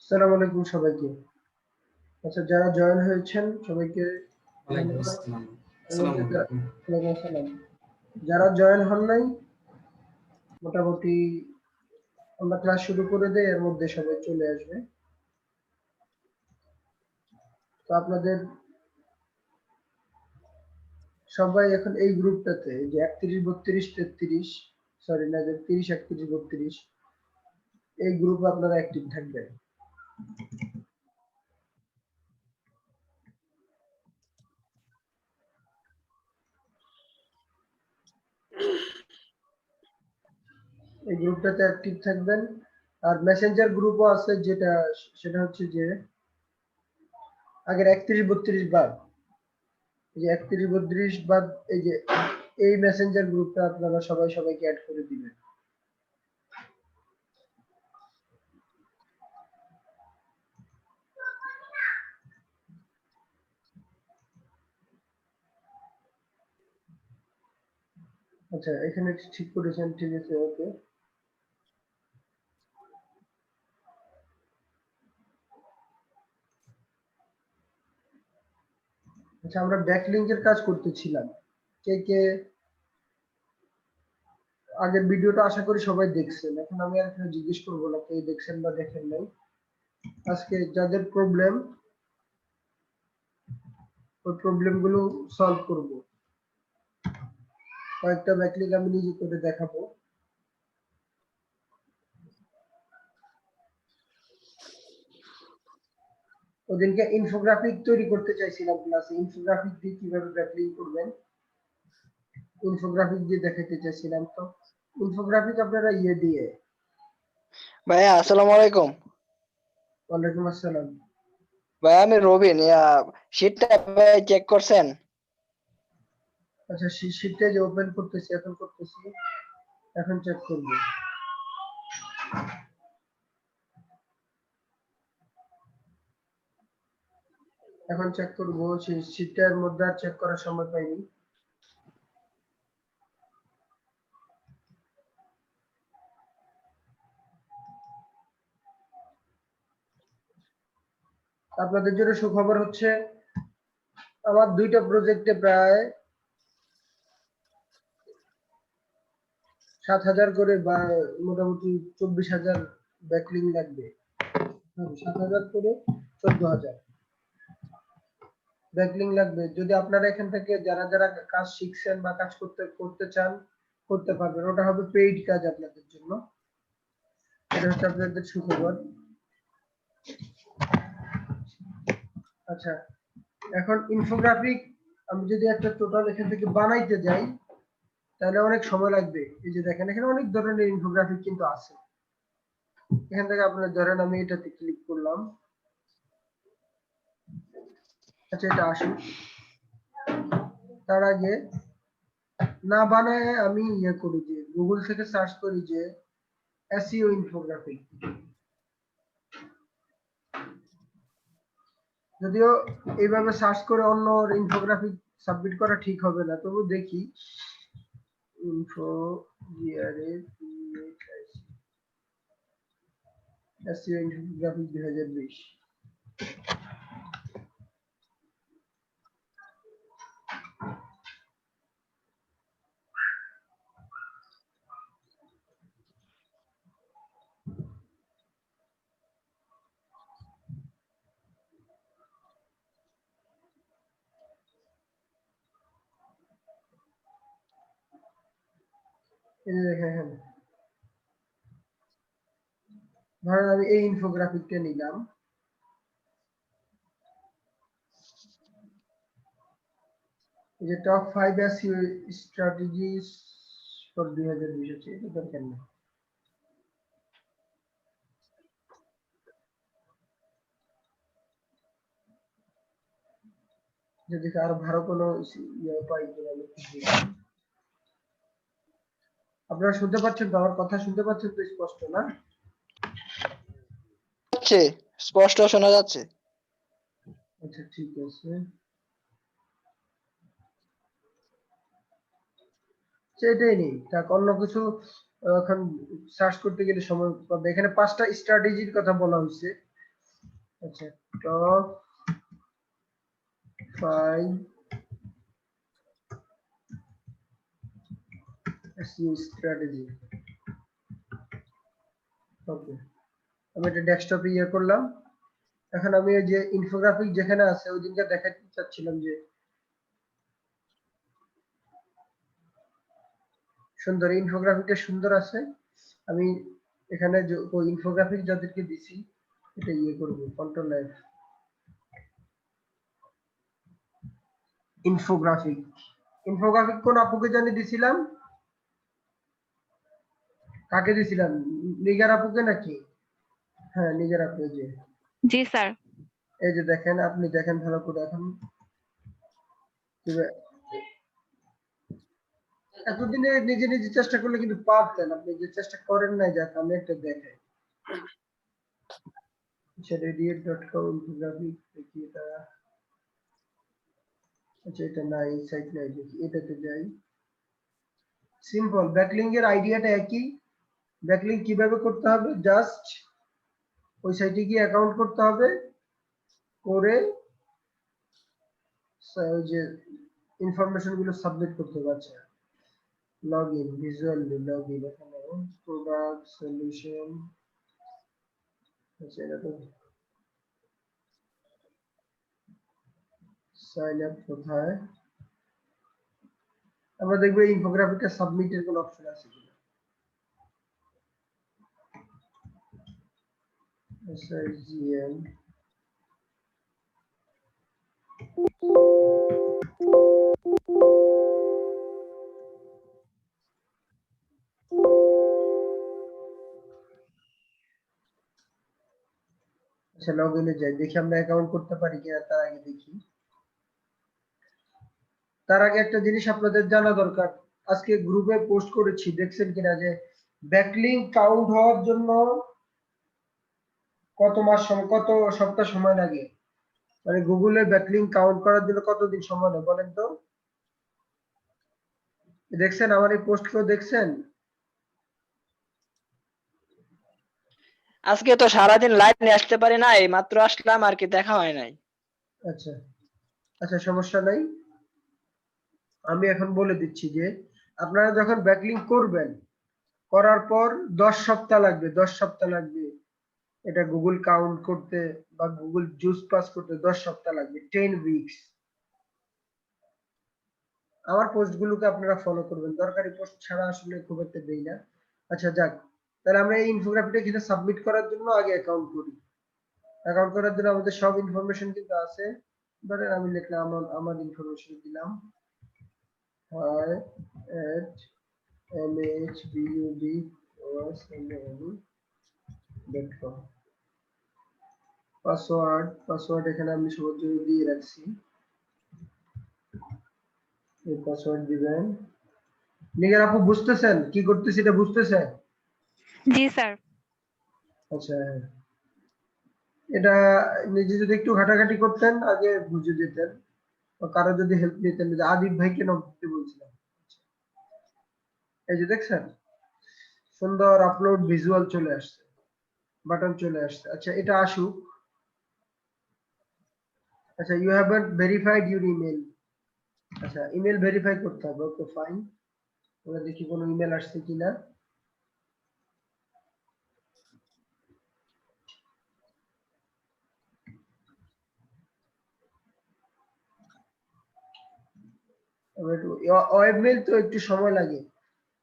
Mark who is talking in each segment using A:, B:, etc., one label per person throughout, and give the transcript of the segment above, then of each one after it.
A: আসসালামু আলাইকুম সবাইকে। আচ্ছা, যারা জয়েন হয়েছেন সবাইকে
B: ওয়ালাইকুম
A: ধন্যবাদ।
B: আসসালাম।
A: এর মধ্যে
B: আসসালামু আলাইকুম।
A: ওয়ালাইকুম আসসালাম। যারা জয়েন হন নাই মোটামুটি আমরা ক্লাস শুরু করে দেই, এর মধ্যে সবাই চলে আসবে। তো আপনাদের সবাই এখন এই গ্রুপটাতে, এই যে 31 32 33, সরি না, যে 30 31 32, এই গ্রুপে আপনারা অ্যাক্টিভ থাকবেন। এই গ্রুপটাতে অ্যাক্টিভ থাকবেন। আর মেসেঞ্জার গ্রুপও আছে, সেটা হচ্ছে যে আগের 31 32 বাদ, এই যে 31 32 বাদ, এই যে এই মেসেঞ্জার গ্রুপটা আপনারা সবাই সবাইকে অ্যাড করে দিবেন। আচ্ছা, এখানে ঠিক করেছেন, ঠিক আছে, ওকে। আচ্ছা, আমরা ব্যাকলিংকের কাজ করতেছিলাম। কে কে আগের ভিডিওটা আশা করি সবাই দেখছেন। এখন আমি আর এখানে জিজ্ঞেস করবো না কে দেখছেন বা দেখেন নাই। আজকে যাদের প্রবলেম, ওই প্রবলেম গুলো সলভ করব। কয়েকটা ব্যাকলিং আমি নিজে করে দেখাবো। ওদিনকে ইনফোগ্রাফিক তৈরি করতে চাইছিলাম ক্লাসে, ইনফোগ্রাফিক দিয়ে কিভাবে ব্যাকলিং করবেন, ইনফোগ্রাফিক দিয়ে দেখাতে চাইছিলাম। তো ইনফোগ্রাফিক আপনারা ইয়ে দিয়ে।
C: ভাইয়া আসসালামু আলাইকুম।
A: ওয়ালাইকুম আসসালাম।
C: ভাইয়া আমি রবিন, শীটটা ভাই চেক করছেন?
A: আচ্ছা, শীটটা যে ওপেন করতেছি, এখন করতেছি, এখন চেক করব। এখন চেক করব, সেই শীটটার মধ্যে আর চেক করার সময় পাইনি। আপনাদের জন্য সুখবর হচ্ছে আমার দুইটা প্রজেক্টে প্রায় 7,000 করে, বা মোটামুটি 24,000 ব্যাকলিং লাগবে। 7,000 করে 14,000 ব্যাকলিং লাগবে। যদি আপনারা এখান থেকে যারা যারা কাজ শিখছেন বা কাজ করতে চান, করতে পারবেন। ওটা হবে পেইড কাজ আপনাদের জন্য। এটা হচ্ছে আপনাদের সুখবর। আচ্ছা, এখন ইনফোগ্রাফিক আমি যদি একটা টোটাল এখান থেকে বানাইতে যাই, তাহলে অনেক সময় লাগবে। এই যে দেখেন, এখানে অনেক ধরনের ইনফোগ্রাফিক কিন্তু আছে। এখান থেকে আপনারা ধরেন আমি এটাতে ক্লিক করলাম। আচ্ছা, এটা আসুক। তার আগে না বানায় আমি ইয়ে করি, যে গুগল থেকে সার্চ করি যে এসইও ইনফোগ্রাফিক। যদিও এইভাবে সার্চ করে অন্য ইনফোগ্রাফিক সাবমিট করা ঠিক হবে না, তবু দেখি। Info SEO infographic 2020। এই যে দেখেন, ধরেন আমি এই ইনফোগ্রাফিকটা নিলাম। এই যে টপ 5 এসইও স্ট্র্যাটেজিস ফর 2020 আছে, এটা দরকার নেই। যদি আরো ভালো কোনো ইয়ে পাই কিনা আমি দেখি। আপনারা শুনতে পাচ্ছেন তো? আমার কথা শুনতে পাচ্ছেন তো স্পষ্ট, না?
C: হচ্ছে, স্পষ্ট শোনা যাচ্ছে।
A: আচ্ছা, ঠিক আছে। সেটাই নেই, তাক অন্য কিছু এখন সার্চ করতে গেলে সময় পাবে। এখানে 5টা স্ট্র্যাটেজির কথা বলা হয়েছে। আচ্ছা, টপ 5 SEO স্ট্র্যাটেজি। ওকে, আমি এটা ডেস্কটপে ইয়ে করলাম। এখন আমি এই যে ইনফোগ্রাফিক যেখানে আছে ওই দিনকে দেখাতে চাচ্ছিলাম যে সুন্দর ইনফোগ্রাফিকটা সুন্দর আছে। আমি এখানে ওই ইনফোগ্রাফিক যাদেরকে দিছি এটা ইয়ে করব, কন্ট্রোল এফ, ইনফোগ্রাফিক। ইনফোগ্রাফিক কোন আপুকে জানি দিছিলাম? কাকে দিছিলাম? নিগার আপুকে নাকি? হ্যাঁ, নিগার আপু। যে
B: জি স্যার।
A: এই যে দেখেন, আপনি দেখেন ভালো করে এখন এতদিনে নিজে নিজে চেষ্টা করলে কিন্তু পারতেন, আপনি যে চেষ্টা করেন নাই। যাক আমি একটা দেখাই, আচ্ছা radiate.com ইনফোগ্রাফিক দেখি এটা। আচ্ছা এটা নাই, সাইট নাই, দেখি এটাতে যাই। সিম্পল, ব্যাকলিং এর আইডিয়াটা একই। ব্যাকলিং কিভাবে করতে হবে, জাস্ট ওই সাইটে গিয়ে অ্যাকাউন্ট করতে হবে, করে ওই যে ইনফরমেশন গুলো সাবমিট করতে হবে। আচ্ছা লগইন, ভিজুয়ালি লগইন, এখানে প্রোডাক্ট সলিউশন। আচ্ছা এটা তো সাইন আপ কোথায়, আমরা দেখবো ইনফোগ্রাফিকটা সাবমিটের কোন অপশন আছে কিনা। SIGN আচ্ছা লগইনে যাই, দেখি আমরা অ্যাকাউন্ট করতে পারি কিনা। তার আগে দেখি, তার আগে একটা জিনিস আপনাদের জানা দরকার। আজকে গ্রুপে পোস্ট করেছি, দেখছেন কিনা, যে ব্যাকলিং কাউন্ট হওয়ার জন্য কত মাস সময়, কত সপ্তাহ সময় লাগে, মানে গুগলে ব্যাকলিং কাউন্ট করার জন্য কতদিন সময় লাগে বলেন তো? দেখছেন আমার এই পোস্ট কেউ দেখছেন?
C: আজকে তো সারাদিন লাইনে আসতে পারি না, এই মাত্র আসলাম আর কি, দেখা হয় নাই।
A: আচ্ছা আচ্ছা, সমস্যা নাই। আমি এখন বলে দিচ্ছি যে আপনারা যখন ব্যাকলিং করবেন, করার পর 10 সপ্তাহ লাগবে, 10 সপ্তাহ লাগবে এটা গুগল কাউন্ট করতে বা গুগল জুস পাস করতে 10 সপ্তাহ লাগবে, 10 উইকস। আমার পোস্ট গুলোকে আপনারা ফলো করবেন, দরকারি পোস্ট ছাড়া আসলে খুব একটা দেই না। আচ্ছা যাক, তাহলে আমরা এই ইনফোগ্রাফিটা এখানে সাবমিট করার জন্য আগে অ্যাকাউন্ট করি। অ্যাকাউন্ট করার জন্য আমাদের সব ইনফরমেশন কিন্তু আছে। ধরেন আমি লিখলাম আমার ইনফরমেশন দিলাম, hi at mhbubosml.com। পাসওয়ার্ড এখানে আমি সবার জন্য দিয়ে রাখছি, এই পাসওয়ার্ড দিবেন। নিগার আপু বুঝতেছেন কি করতেছি, এটা বুঝতেছেন?
B: জি স্যার।
A: আচ্ছা এটা নিজে যদি একটু ঘাটাঘাটি করতেন আগে বুঝে যেতেন, বা কারো যদি হেল্প নিতেন, যে আদিব ভাইকে নক দিতে বলছিলাম। এই যে দেখছেন সুন্দর আপলোড ভিজুয়াল চলে আসছে, বাটন চলে আসছে। আচ্ছা এটা আসুক। আচ্ছা you haven't verified your email. আচ্ছা ইমেল ভেরিফাই করতে হবে, ওকে ফাইন। আমরা দেখি কোনো ইমেল আসছে কিনা। ওয়েব মেল তো একটু সময় লাগে।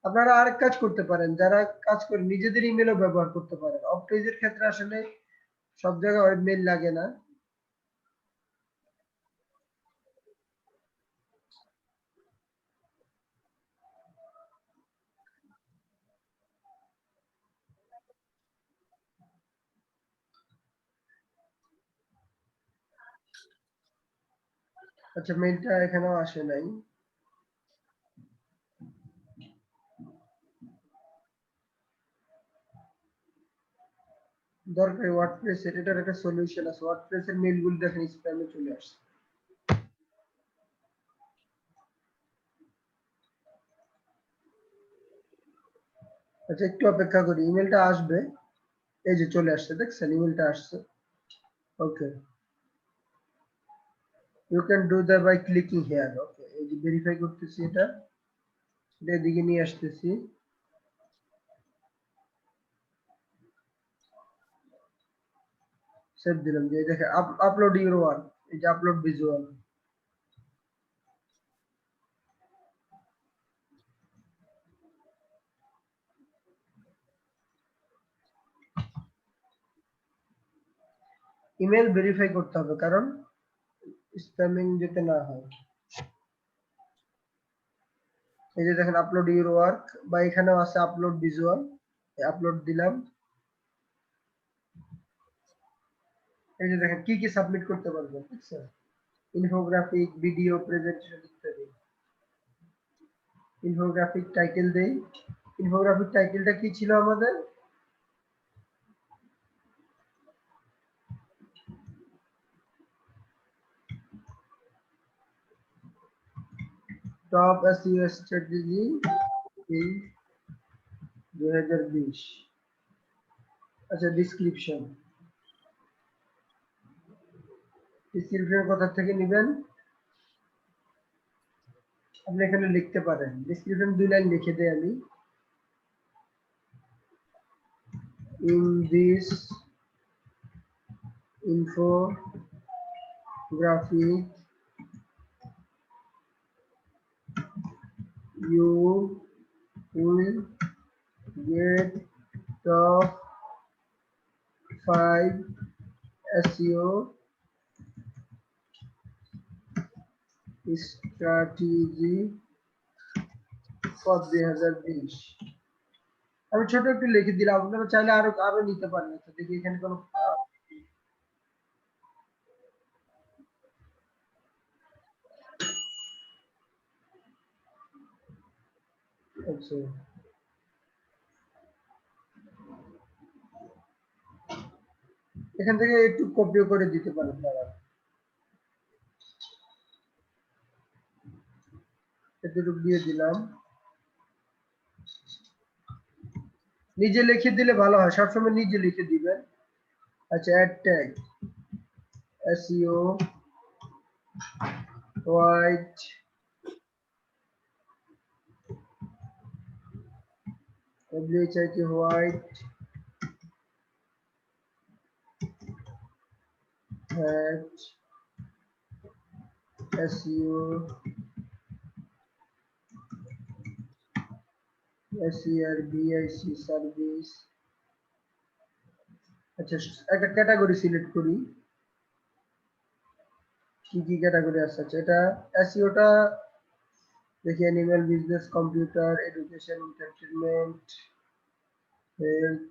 A: আপনারা আরেক কাজ করতে পারেন, যারা কাজ করে নিজেদের ইমেলও ব্যবহার করতে পারেন। অফ পেজের ক্ষেত্রে আসলে সব জায়গায় ওয়েব মেল লাগে না। আচ্ছা মেলটা এখানেও আসে নাই। দরকারি ওয়ার্ডপ্রেস এটার একটা সলিউশন আছে, ওয়ার্ডপ্রেস এর মেলগুলো দেখেন স্প্যামে চলে আসছে। আচ্ছা একটু অপেক্ষা করি, ইমেলটা আসবে। এই যে চলে আসছে, দেখছেন ইমেলটা আসছে। Okay, you can do that by clicking here. Okay, এই যে verify করতেছি এটা এদিকে নিয়ে আসতেছি। সেভ দিলাম যে দেখে আপলোড ইউর ওয়ার্ক, এই যে আপলোড ভিজুয়াল। ইমেল ভেরিফাই করতে হবে কারণ স্প্যামিং যাতে না হয়। এই যে দেখেন আপলোড ইউর ওয়ার্ক, বা এখানেও আছে আপলোড ভিজুয়াল, আপলোড দিলাম। এই যে দেখেন কি কি সাবমিট করতে পারবেন, বুঝছেন? ইনফোগ্রাফিক, ভিডিও, প্রেজেন্টেশন ইত্যাদি। ইনফোগ্রাফিক টাইটেল দেই। ইনফোগ্রাফিক টাইটেলটা কি ছিল আমাদের? Top SEO strategy in 2020। আচ্ছা, ডিসক্রিপশন। ডিসক্রিপশন কোথা থেকে নেবেন? আপনি এখানে লিখতে পারেন। ডিসক্রিপশন 2 লাইন লিখে দেই আমি। In this infographic you will get top 5 SEO strategy for 2020। আমি ছোট একটু লিখে দিলাম, আপনারা চাইলে আরো আরো নিতে পারেন। আচ্ছা দেখি এখানে কোনো আচ্ছা এখান থেকে একটু কপিও করে দিতে পারেন দাঁড়া। এতটুকু দিয়ে দিলাম। নিজে লিখে দিলে ভালো হয়, সবসময় নিজে লিখে দিবেন। আচ্ছা, add tag SEO white WHIT white hat SEO SERVIC service. আচ্ছা, একটা ক্যাটাগরি সিলেক্ট করি, কি কি ক্যাটাগরি আছে। আচ্ছা, এটা এসইওটা দেখি, animal, business, computer, education, entertainment, health,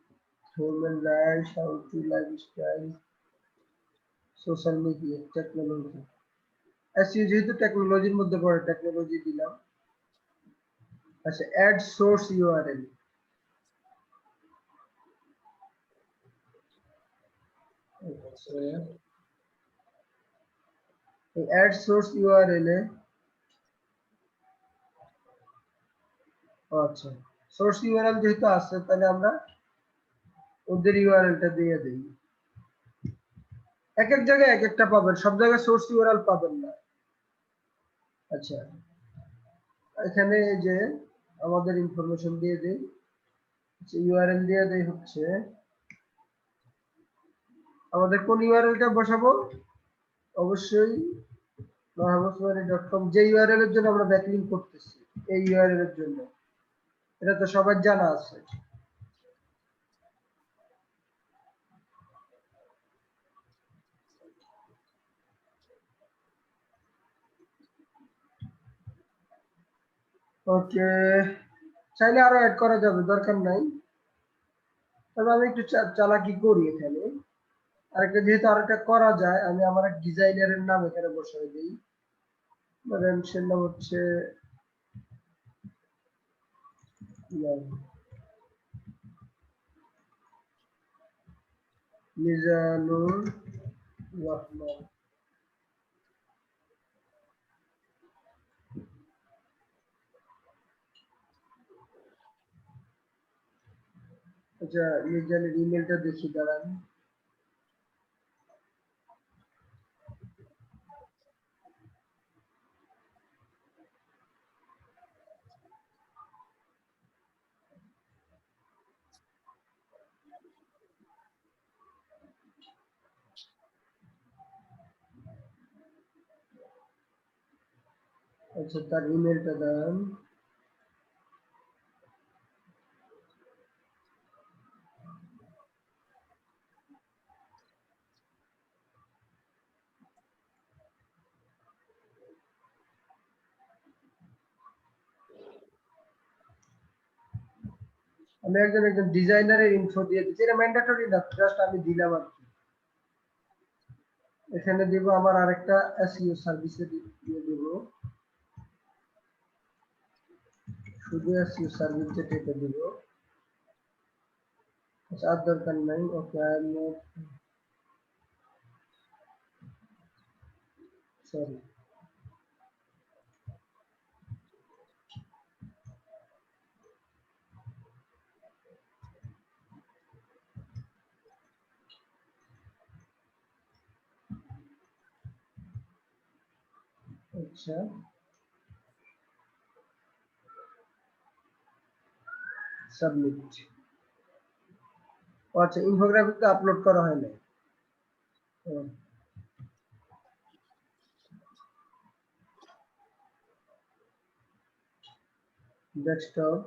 A: human rights, how to lifestyle, social media, technology. SEO যেহেতু টেকনোলজির মধ্যে পড়ে, টেকনোলজি দিলাম। আচ্ছা, অ্যাড সোর্স ইউআরএল। এই অ্যাড সোর্স ইউআরএল এ আচ্ছা, সোর্স ইউআরএল যেহেতু আছে তাহলে আমরা ওদের ইউআরএলটা দিয়ে দিই। এক এক জায়গায় এক একটা পাবেন, সব জায়গায় সোর্স ইউআরএল পাবেন না। আচ্ছা, এখানে যে আমাদের ইনফরমেশন দিয়ে দেই। আচ্ছা, ইউআরএল দিয়ে দেই হচ্ছে আমাদের কোন ইউআরএলটা বসাবো? অবশ্যই mahabaswari.com, যে ইউআরএল এর জন্য আমরা ব্যাকলিংক করতেছি, এই ইউআরএল এর জন্য। এটা তো সবার জানা আছে। ওকে, চাইলে আরো অ্যাড করা যাবে, দরকার নাই। তবে আমি একটু চালাকি করি এখানে। আরেকটা যেহেতু আরেকটা করা যায়, আমি আমার এক ডিজাইনারের নাম এখানে বসাই দিই। ধরেন সে নাম হচ্ছে মিজানুর রহমান। আচ্ছা, মিজানের ইমেলটা দেখি দাঁড়ান। আচ্ছা তার ইমেলটা দেন। আমি একজন ডিজাইনারের ইনফো দিয়ে দিচ্ছি, এটা ম্যান্ডেটরি না, জাস্ট আমি দিলাম আর কি। এখানে দিব আমার আরেকটা এসইও সার্ভিসে দিয়ে দিব, শুধু এসইও সার্ভিস যেটা এটা দিব। আচ্ছা আর দরকার নাই, okay I am not sorry. আচ্ছা সাবমিট। আচ্ছা ইনফোগ্রাফিক তো আপলোড করা হয় না। ডেস্কটপ,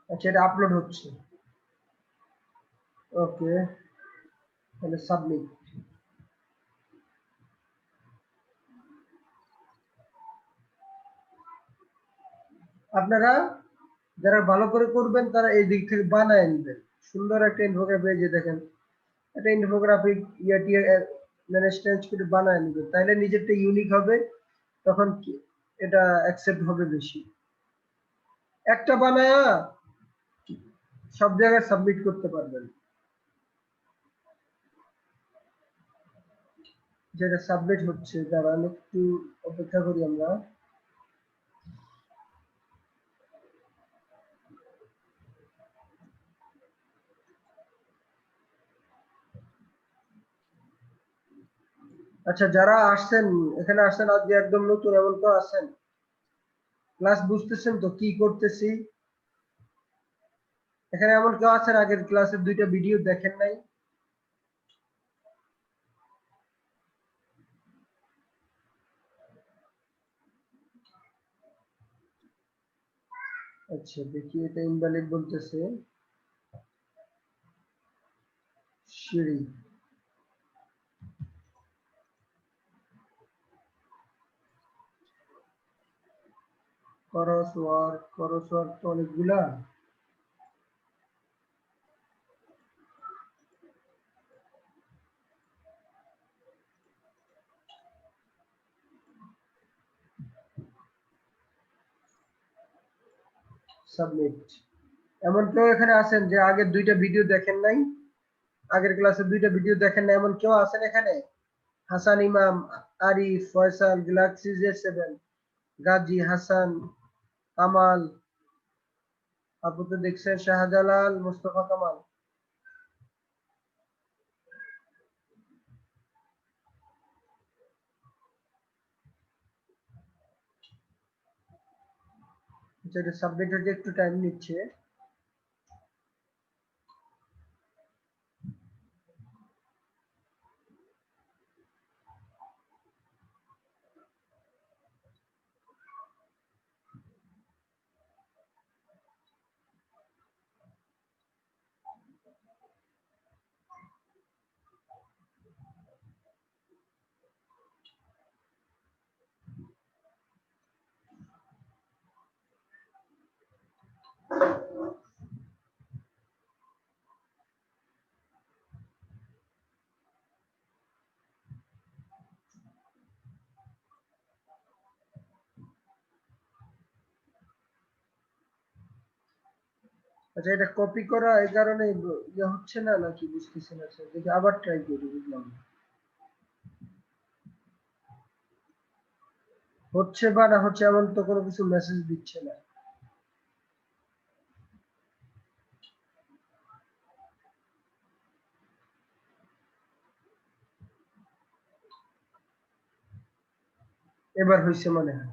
A: আচ্ছা এটা আপলোড হচ্ছে, ওকে তাহলে সাবমিট। আপনারা যারা ভালো করে করবেন তারা এই দিক থেকে বানায় নেবেন সুন্দর একটা ইনফোগ্রাফি, যে দেখেন একটা ইনফোগ্রাফিক ইয়াটিয়া মানে স্ট্রেচ করে বানায় নেবেন, তাহলে নিজেরটা ইউনিক হবে, তখন এটা অ্যাকসেপ্ট হবে বেশি। একটা বানায়া সব জায়গায় সাবমিট করতে পারবেন। যেটা সাবমিট হচ্ছে, দাঁড়ান একটু অপেক্ষা করি আমরা। আচ্ছা যারা আসছেন, এখানে আসছেন আজকে একদম নতুন, এমন কেউ আছেন? ক্লাস বুঝতেছেন তো কি করতেছি? এখানে এমন কেউ আছেন আগের ক্লাসের 2টা ভিডিও দেখেন নাই? আচ্ছা দেখি, এটা ইনভ্যালিড বলতেছে। সিঁড়ি, করসওয়ার্ক তো অনেকগুলা। সাবমিট। এমন কেউ এখানে আছেন যে আগের 2টা ভিডিও দেখেন নাই? আগের ক্লাসের 2টা ভিডিও দেখেন না এমন কেউ আছেন এখানে? হাসান ইমাম, আরিফ, ফয়সাল, গ্যালাক্সি Z7, গাজী, হাসান, কামাল, আপু তো দেখছেন, শাহজালাল, মুস্তফা কামাল। যেটা সাবমিট হতে একটু টাইম নিচ্ছে। আচ্ছা এটা কপি করা এই কারণে ইয়ে হচ্ছে না নাকি বুঝতেছি না স্যার, দেখি আবার ট্রাই করি, বুঝলাম না। হচ্ছে বা না হচ্ছে এমন তো কোনো কিছু মেসেজ দিচ্ছে না। এবার হয়েছে মনে হয়।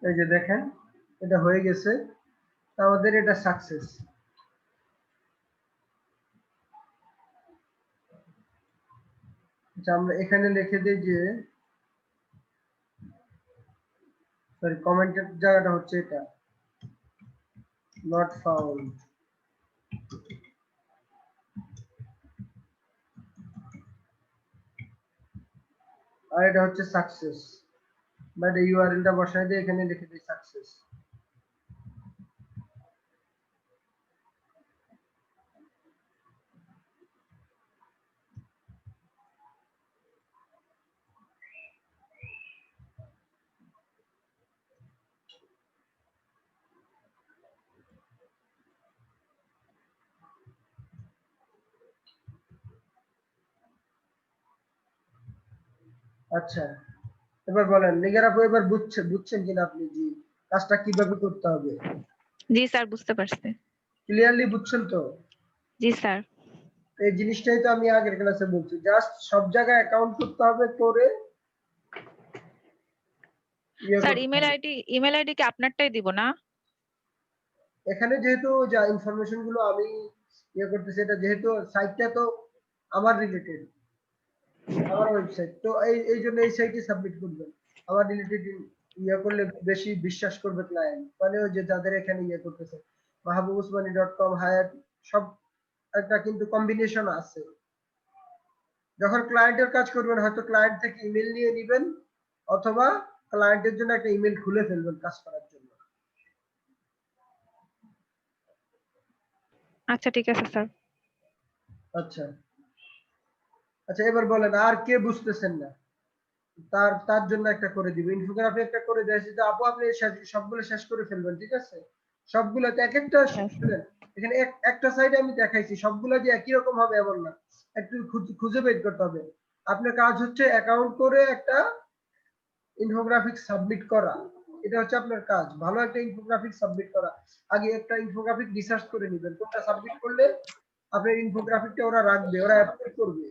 A: এই যে দেখেন এটা হয়ে গেছে, আমাদের এটা সাকসেস। আচ্ছা আমরা এখানে লিখে দিই যে সরি কমেন্টের জায়গাটা হচ্ছে এটা নট ফাউন্ড, আর এটা হচ্ছে সাকসেস, বাট এই ইউআরএলটা বসাই দিয়ে এখানে লিখে দিই সাকসেস। আচ্ছা এবার বলেন নিগার আপু, এবার বুঝছেন কিনা আপনি যে কাজটা কিভাবে করতে হবে?
B: জি স্যার, বুঝতে পারছি।
A: ক্লিয়ারলি বুঝছেন তো?
B: জি স্যার।
A: এই জিনিসটাই তো আমি আগের ক্লাসে বলছি, জাস্ট সব জায়গায় অ্যাকাউন্ট করতে হবে, করে
B: স্যার
A: করতে
B: ইমেল
A: হবে।
B: আইডি কি আপনারটাই দিব না?
A: এখানে যেহেতু যা ইনফরমেশন গুলো আমি করতেছি, এটা যেহেতু সাইটটা তো আমার রিলেটেড, আমার ওয়েবসাইট তো এই জন্য এই সাইটে সাবমিট করবেন। আমার রিলেটেড করলে বেশি বিশ্বাস করবে ক্লায়েন্ট, মানে ওই যে যাদের এখানে করতেছে mahabubusmani.com হায়াত সব একটা কিন্তু কম্বিনেশন আছে। যখন ক্লায়েন্টের কাজ করবেন হয়তো ক্লায়েন্ট থেকে ইমেল নিয়ে নেবেন, অথবা ক্লায়েন্টের জন্য একটা ইমেল খুলে ফেলবেন কাজ করার জন্য।
B: আচ্ছা ঠিক আছে স্যার।
A: আচ্ছা আচ্ছা এবার বলেন আর কে বুঝতেছেন না? তার জন্য একটা করে দিব, ইনফোগ্রাফি একটা করে দিয়েছি যে আপু আপনি সবগুলো শেষ করে ফেলবেন, ঠিক আছে? সবগুলোতে এক একটা শুনেন, এখানে একটা সাইডে আমি দেখাইছি, সবগুলো যে একই রকম হবে এমন না, একটু খুঁজে বের করতে হবে। আপনার কাজ হচ্ছে অ্যাকাউন্ট করে একটা ইনফোগ্রাফিক সাবমিট করা, এটা হচ্ছে আপনার কাজ, ভালো একটা ইনফোগ্রাফিক সাবমিট করা। আগে একটা ইনফোগ্রাফিক রিসার্চ করে নেবেন কোনটা সাবমিট করলে আপনার ইনফোগ্রাফিকটা ওরা রাখবে, ওরা অ্যাপ্রুভ করবে।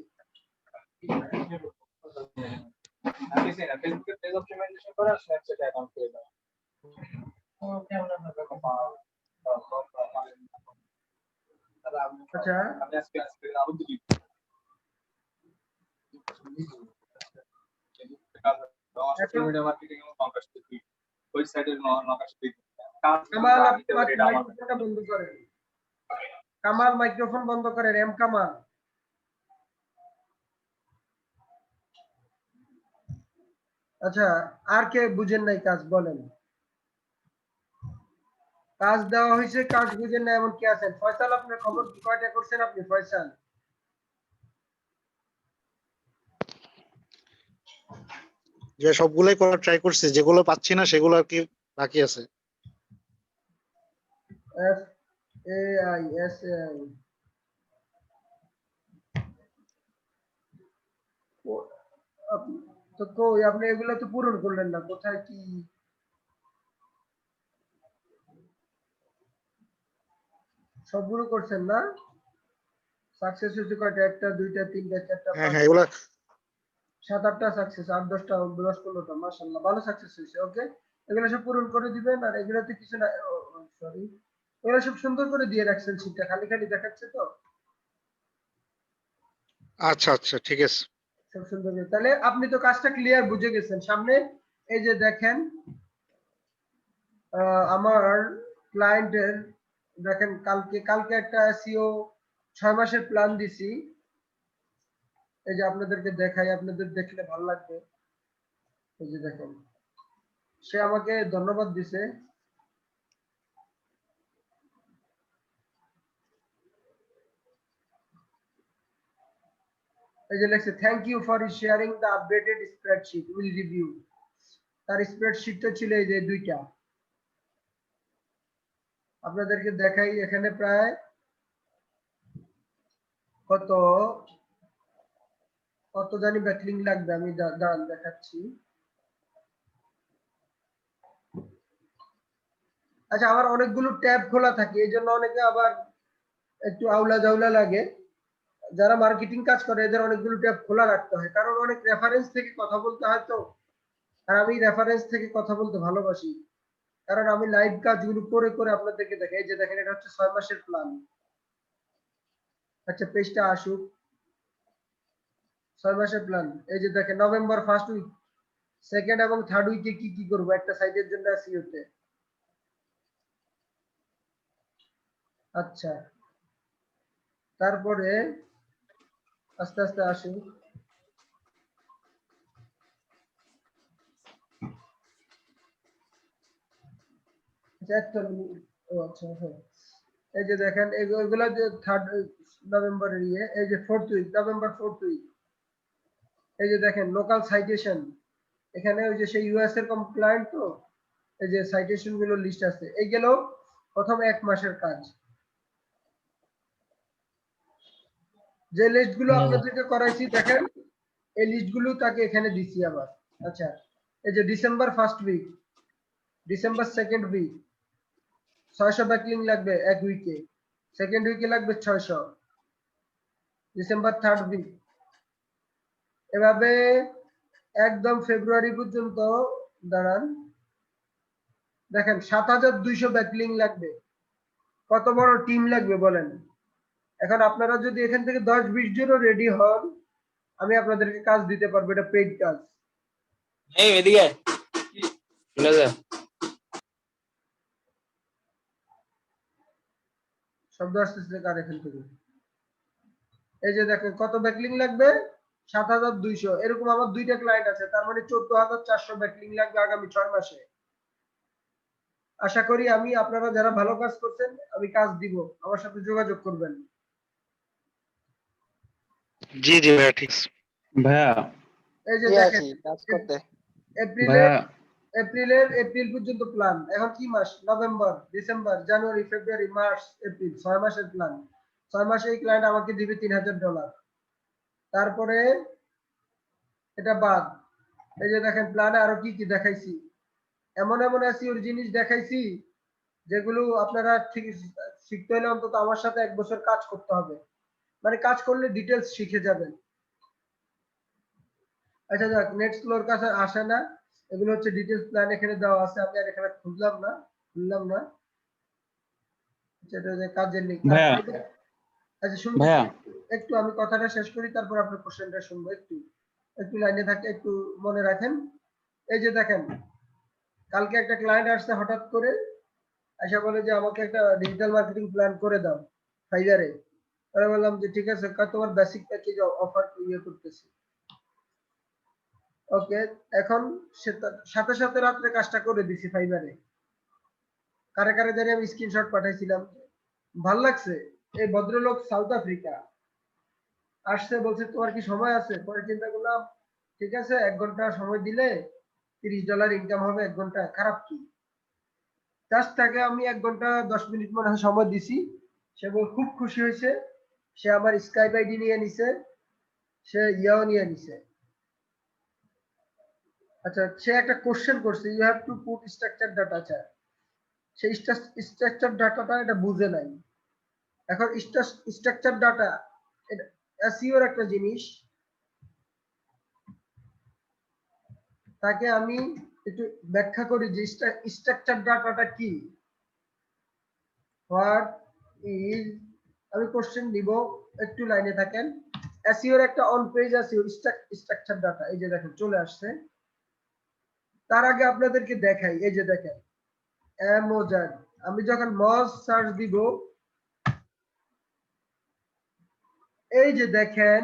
D: ফেসবুকে পেজ অপটিমাইজেশন করা, স্ন্যাপচ্যাটে অ্যাকাউন্ট করে দেওয়া।
A: আচ্ছা
D: আমি আজকে আরো দুই সোশ্যাল
A: এখন
D: মিডিয়া মার্কেটিং এবং নকাশা ওয়েবসাইটের নকাশা
A: কামাল মাইক্রোফোনটা বন্ধ করেন, কামাল মাইক্রোফোন বন্ধ করেন, এম কামাল। আচ্ছা আর কে বুঝেন নাই কাজ বলেন? কাজ দেওয়া হয়েছে, কাজ বুঝেন না এমন কি আছেন? ফয়সাল আপনার খবর কি, কয়টা করছেন আপনি ফয়সাল?
E: যে সবগুলাই করার ট্রাই করছি, যেগুলো পাচ্ছি না সেগুলো আর কি বাকি আছে।
A: FAISAI তো কই আপনি এগুলো তো পূরণ করলেন না, কোথায় কি? সবগুলো করছেন না? সাকসেস হয়েছে কয়টা? একটা, দুইটা, তিনটা, চারটা,
E: হ্যাঁ হ্যাঁ,
A: পাঁচটা,
E: এগুলা
A: 7-8টা সাকসেস, 8-10টা, 10-15টা, মাশাআল্লাহ ভালো সাকসেস হয়েছে। ওকে এগুলো সব পূরণ করে দিবেন, আর এগুলোতে কিছু না, সরি, এগুলো সব সুন্দর করে দিয়ে রাখছেন, শীটটা খালি খালি দেখাচ্ছে তো।
E: আচ্ছা আচ্ছা ঠিক আছে।
A: সব সুন্দর করে, তাহলে আপনি তো কাজটা ক্লিয়ার বুঝে গেছেন। সামনে এই যে দেখেন আমার ক্লায়েন্টের, দেখেন কালকে একটা SEO 6 মাসের প্ল্যান দিছি, এই যে আপনাদেরকে দেখাই, আপনাদের দেখলে ভালো লাগবে। এই যে দেখেন সে আমাকে ধন্যবাদ দিছে, এই যে লেখছে thank you for sharing the updated spreadsheet will review. তার স্প্রেডশিটটা ছিল এই যে দুইটা, আপনাদেরকে দেখাই। এখানে প্রায় কত কত জানি ব্যাকলিং লাগবে, আমি দাঁড়ান দেখাচ্ছি। আচ্ছা আমার অনেকগুলো ট্যাব খোলা থাকে, এই জন্য অনেকে আবার একটু আউলা জাউলা লাগে। যারা মার্কেটিং কাজ করে এদের অনেকগুলো ট্যাব খোলা রাখতে হয়, কারণ অনেক রেফারেন্স থেকে কথা বলতে হয় তো, আর আমি রেফারেন্স থেকে কথা বলতে ভালোবাসি। কারণ আমি লাইভ কাজগুলো করে করে আপনাদেরকে দেখাই। এই যে দেখেন এটা হচ্ছে 6 মাসের প্ল্যান। আচ্ছা পেজটা আসুক। 6 মাসের প্ল্যান। এই যে দেখেন নভেম্বর ফার্স্ট উইক, সেকেন্ড এবং থার্ড উইকে কি কি করবো একটা সাইটের জন্য এসইওতে। আচ্ছা তারপরে আস্তে আস্তে আসি। আচ্ছা হ্যাঁ, এই যে দেখেন এগুলা যে থার্ড নভেম্বরের ইয়ে, এই যে fourth week, November fourth week. এই যে দেখেন লোকাল সাইটেশন, এখানে ওই যে সেই ইউএস এর কমপ্লায়েন্ট, তো এই যে সাইটেশন গুলো লিস্ট আছে। এই গেল প্রথম 1 মাসের কাজ। যে লিস্ট গুলো আপনাদেরকে করাইছি দেখেন, এই লিস্ট গুলো তাকে এখানে দিছি আবার। আচ্ছা এই যে December first week, December second week 600 backlink লাগবে এক উইকে, সেকেন্ড উইকে লাগবে 600, ডিসেম্বর থার্ড উইক, এভাবে একদম ফেব্রুয়ারি পর্যন্ত দাঁড়ান। দেখেন 7200 ব্যাকলিং লাগবে। কত বড় টিম লাগবে বলেন। এখন আপনারা যদি এখান থেকে 10-20 জনও রেডি হন, আমি আপনাদেরকে কাজ দিতে পারবো, এটা পেইড কাজ।
F: এই এদিকে চলে যা।
A: শব্দ আসতেছে কার এখান থেকে? এই যে দেখেন কত ব্যাকলিং লাগবে, 7200। এরকম আমার দুইটা ক্লায়েন্ট আছে, তার মানে 14400 ব্যাকলিং লাগবে আগামী 6 মাসে। আশা করি আমি আপনারা যারা ভালো কাজ করছেন আমি কাজ দিব, আমার সাথে যোগাযোগ করবেন।
E: জি জি ভাইয়া ঠিক আছে।
G: ভাইয়া
A: এই যে
C: জি
A: দেখেন
C: আছি কাজ করতে।
A: এপ্রিলের
G: ভাইয়া
A: এপ্রিল পর্যন্ত প্ল্যান। এখন কি মাস? নভেম্বর, ডিসেম্বর, জানুয়ারি, ফেব্রুয়ারি, মার্চ, এপ্রিল, 6 মাসের প্ল্যান। 6 মাসে এই ক্লায়েন্ট আমাকে দিবে $3000। তারপরে এটা বাদ, এই যে দেখেন প্ল্যানে আরো কি কি দেখাইছি। এমন এমন এসইওর জিনিস দেখাইছি যেগুলো আপনারা ঠিক শিখতে হলে অন্তত আমার সাথে 1 বছর কাজ করতে হবে, মানে কাজ করলে ডিটেলস শিখে যাবেন। আচ্ছা যাক, নেক্সট ফ্লোর কাছে আসে না, এগুলো হচ্ছে ডিটেলস প্ল্যান এখানে দেওয়া আছে, আমি আর এখানে খুললাম না। যেটা যে কাজের লিঙ্ক।
G: ভাইয়া
A: আচ্ছা শুনুন,
G: ভাইয়া
A: একটু আমি কথাটা শেষ করি, তারপর আপনার কোশ্চেনটা শুনবো। একটু লাইনে থাকে, একটু মনে রাখেন। এই যে দেখেন কালকে একটা ক্লায়েন্ট আসছে হঠাৎ করে, আশা বলে যে আমাকে একটা ডিজিটাল মার্কেটিং প্ল্যান করে দাও ফাইবারে। তাহলে বললাম যে ঠিক আছে, তোমার বেসিক প্যাকেজ অফার ইয়ে করতেছি। ওকে, এখন সাথে সাথে রাত্রে কাজটা করে দিছি ফাইবারে। কারে কারে জানি আমি স্ক্রিনশট পাঠাইছিলাম, ভাল লাগছে। এই ভদ্রলোক সাউথ আফ্রিকা আসছে, বলছে তোমার কি সময় আছে? পরে চিন্তা করলাম ঠিক আছে, 1 ঘন্টা সময় দিলে $30 ইনকাম হবে 1 ঘন্টা, খারাপ কি? জাস্ট তাকে আমি 1 ঘন্টা 10 মিনিট মনে হয় সময় দিছি, সে খুব খুশি হয়েছে। সে আমার স্কাইপ আইডি নিয়ে নিছে, সে ইয়াও নিয়ে নিছে। আচ্ছা সে একটা কোশ্চেন করছে, you have to put structure data. আচ্ছা সেই স্ট্রাকচার ডাটাটা এটা বুঝে নাই। এখন স্ট্রাকচার ডাটা এটা এসইওর একটা জিনিস, তাকে আমি একটু ব্যাখ্যা করি যে স্ট্রাকচার ডাটাটা কি, হোয়াট ইজ। আমি কোশ্চেন দিব, একটু লাইনে থাকেন। এসইওর একটা অন পেজ আছে স্ট্রাকচার ডাটা, এই যে দেখেন চলে আসছে। তার আগে আপনাদেরকে দেখাই, এই যে দেখেন অ্যামাজন, আমি যখন মজ সার্চ দিব, এই যে দেখেন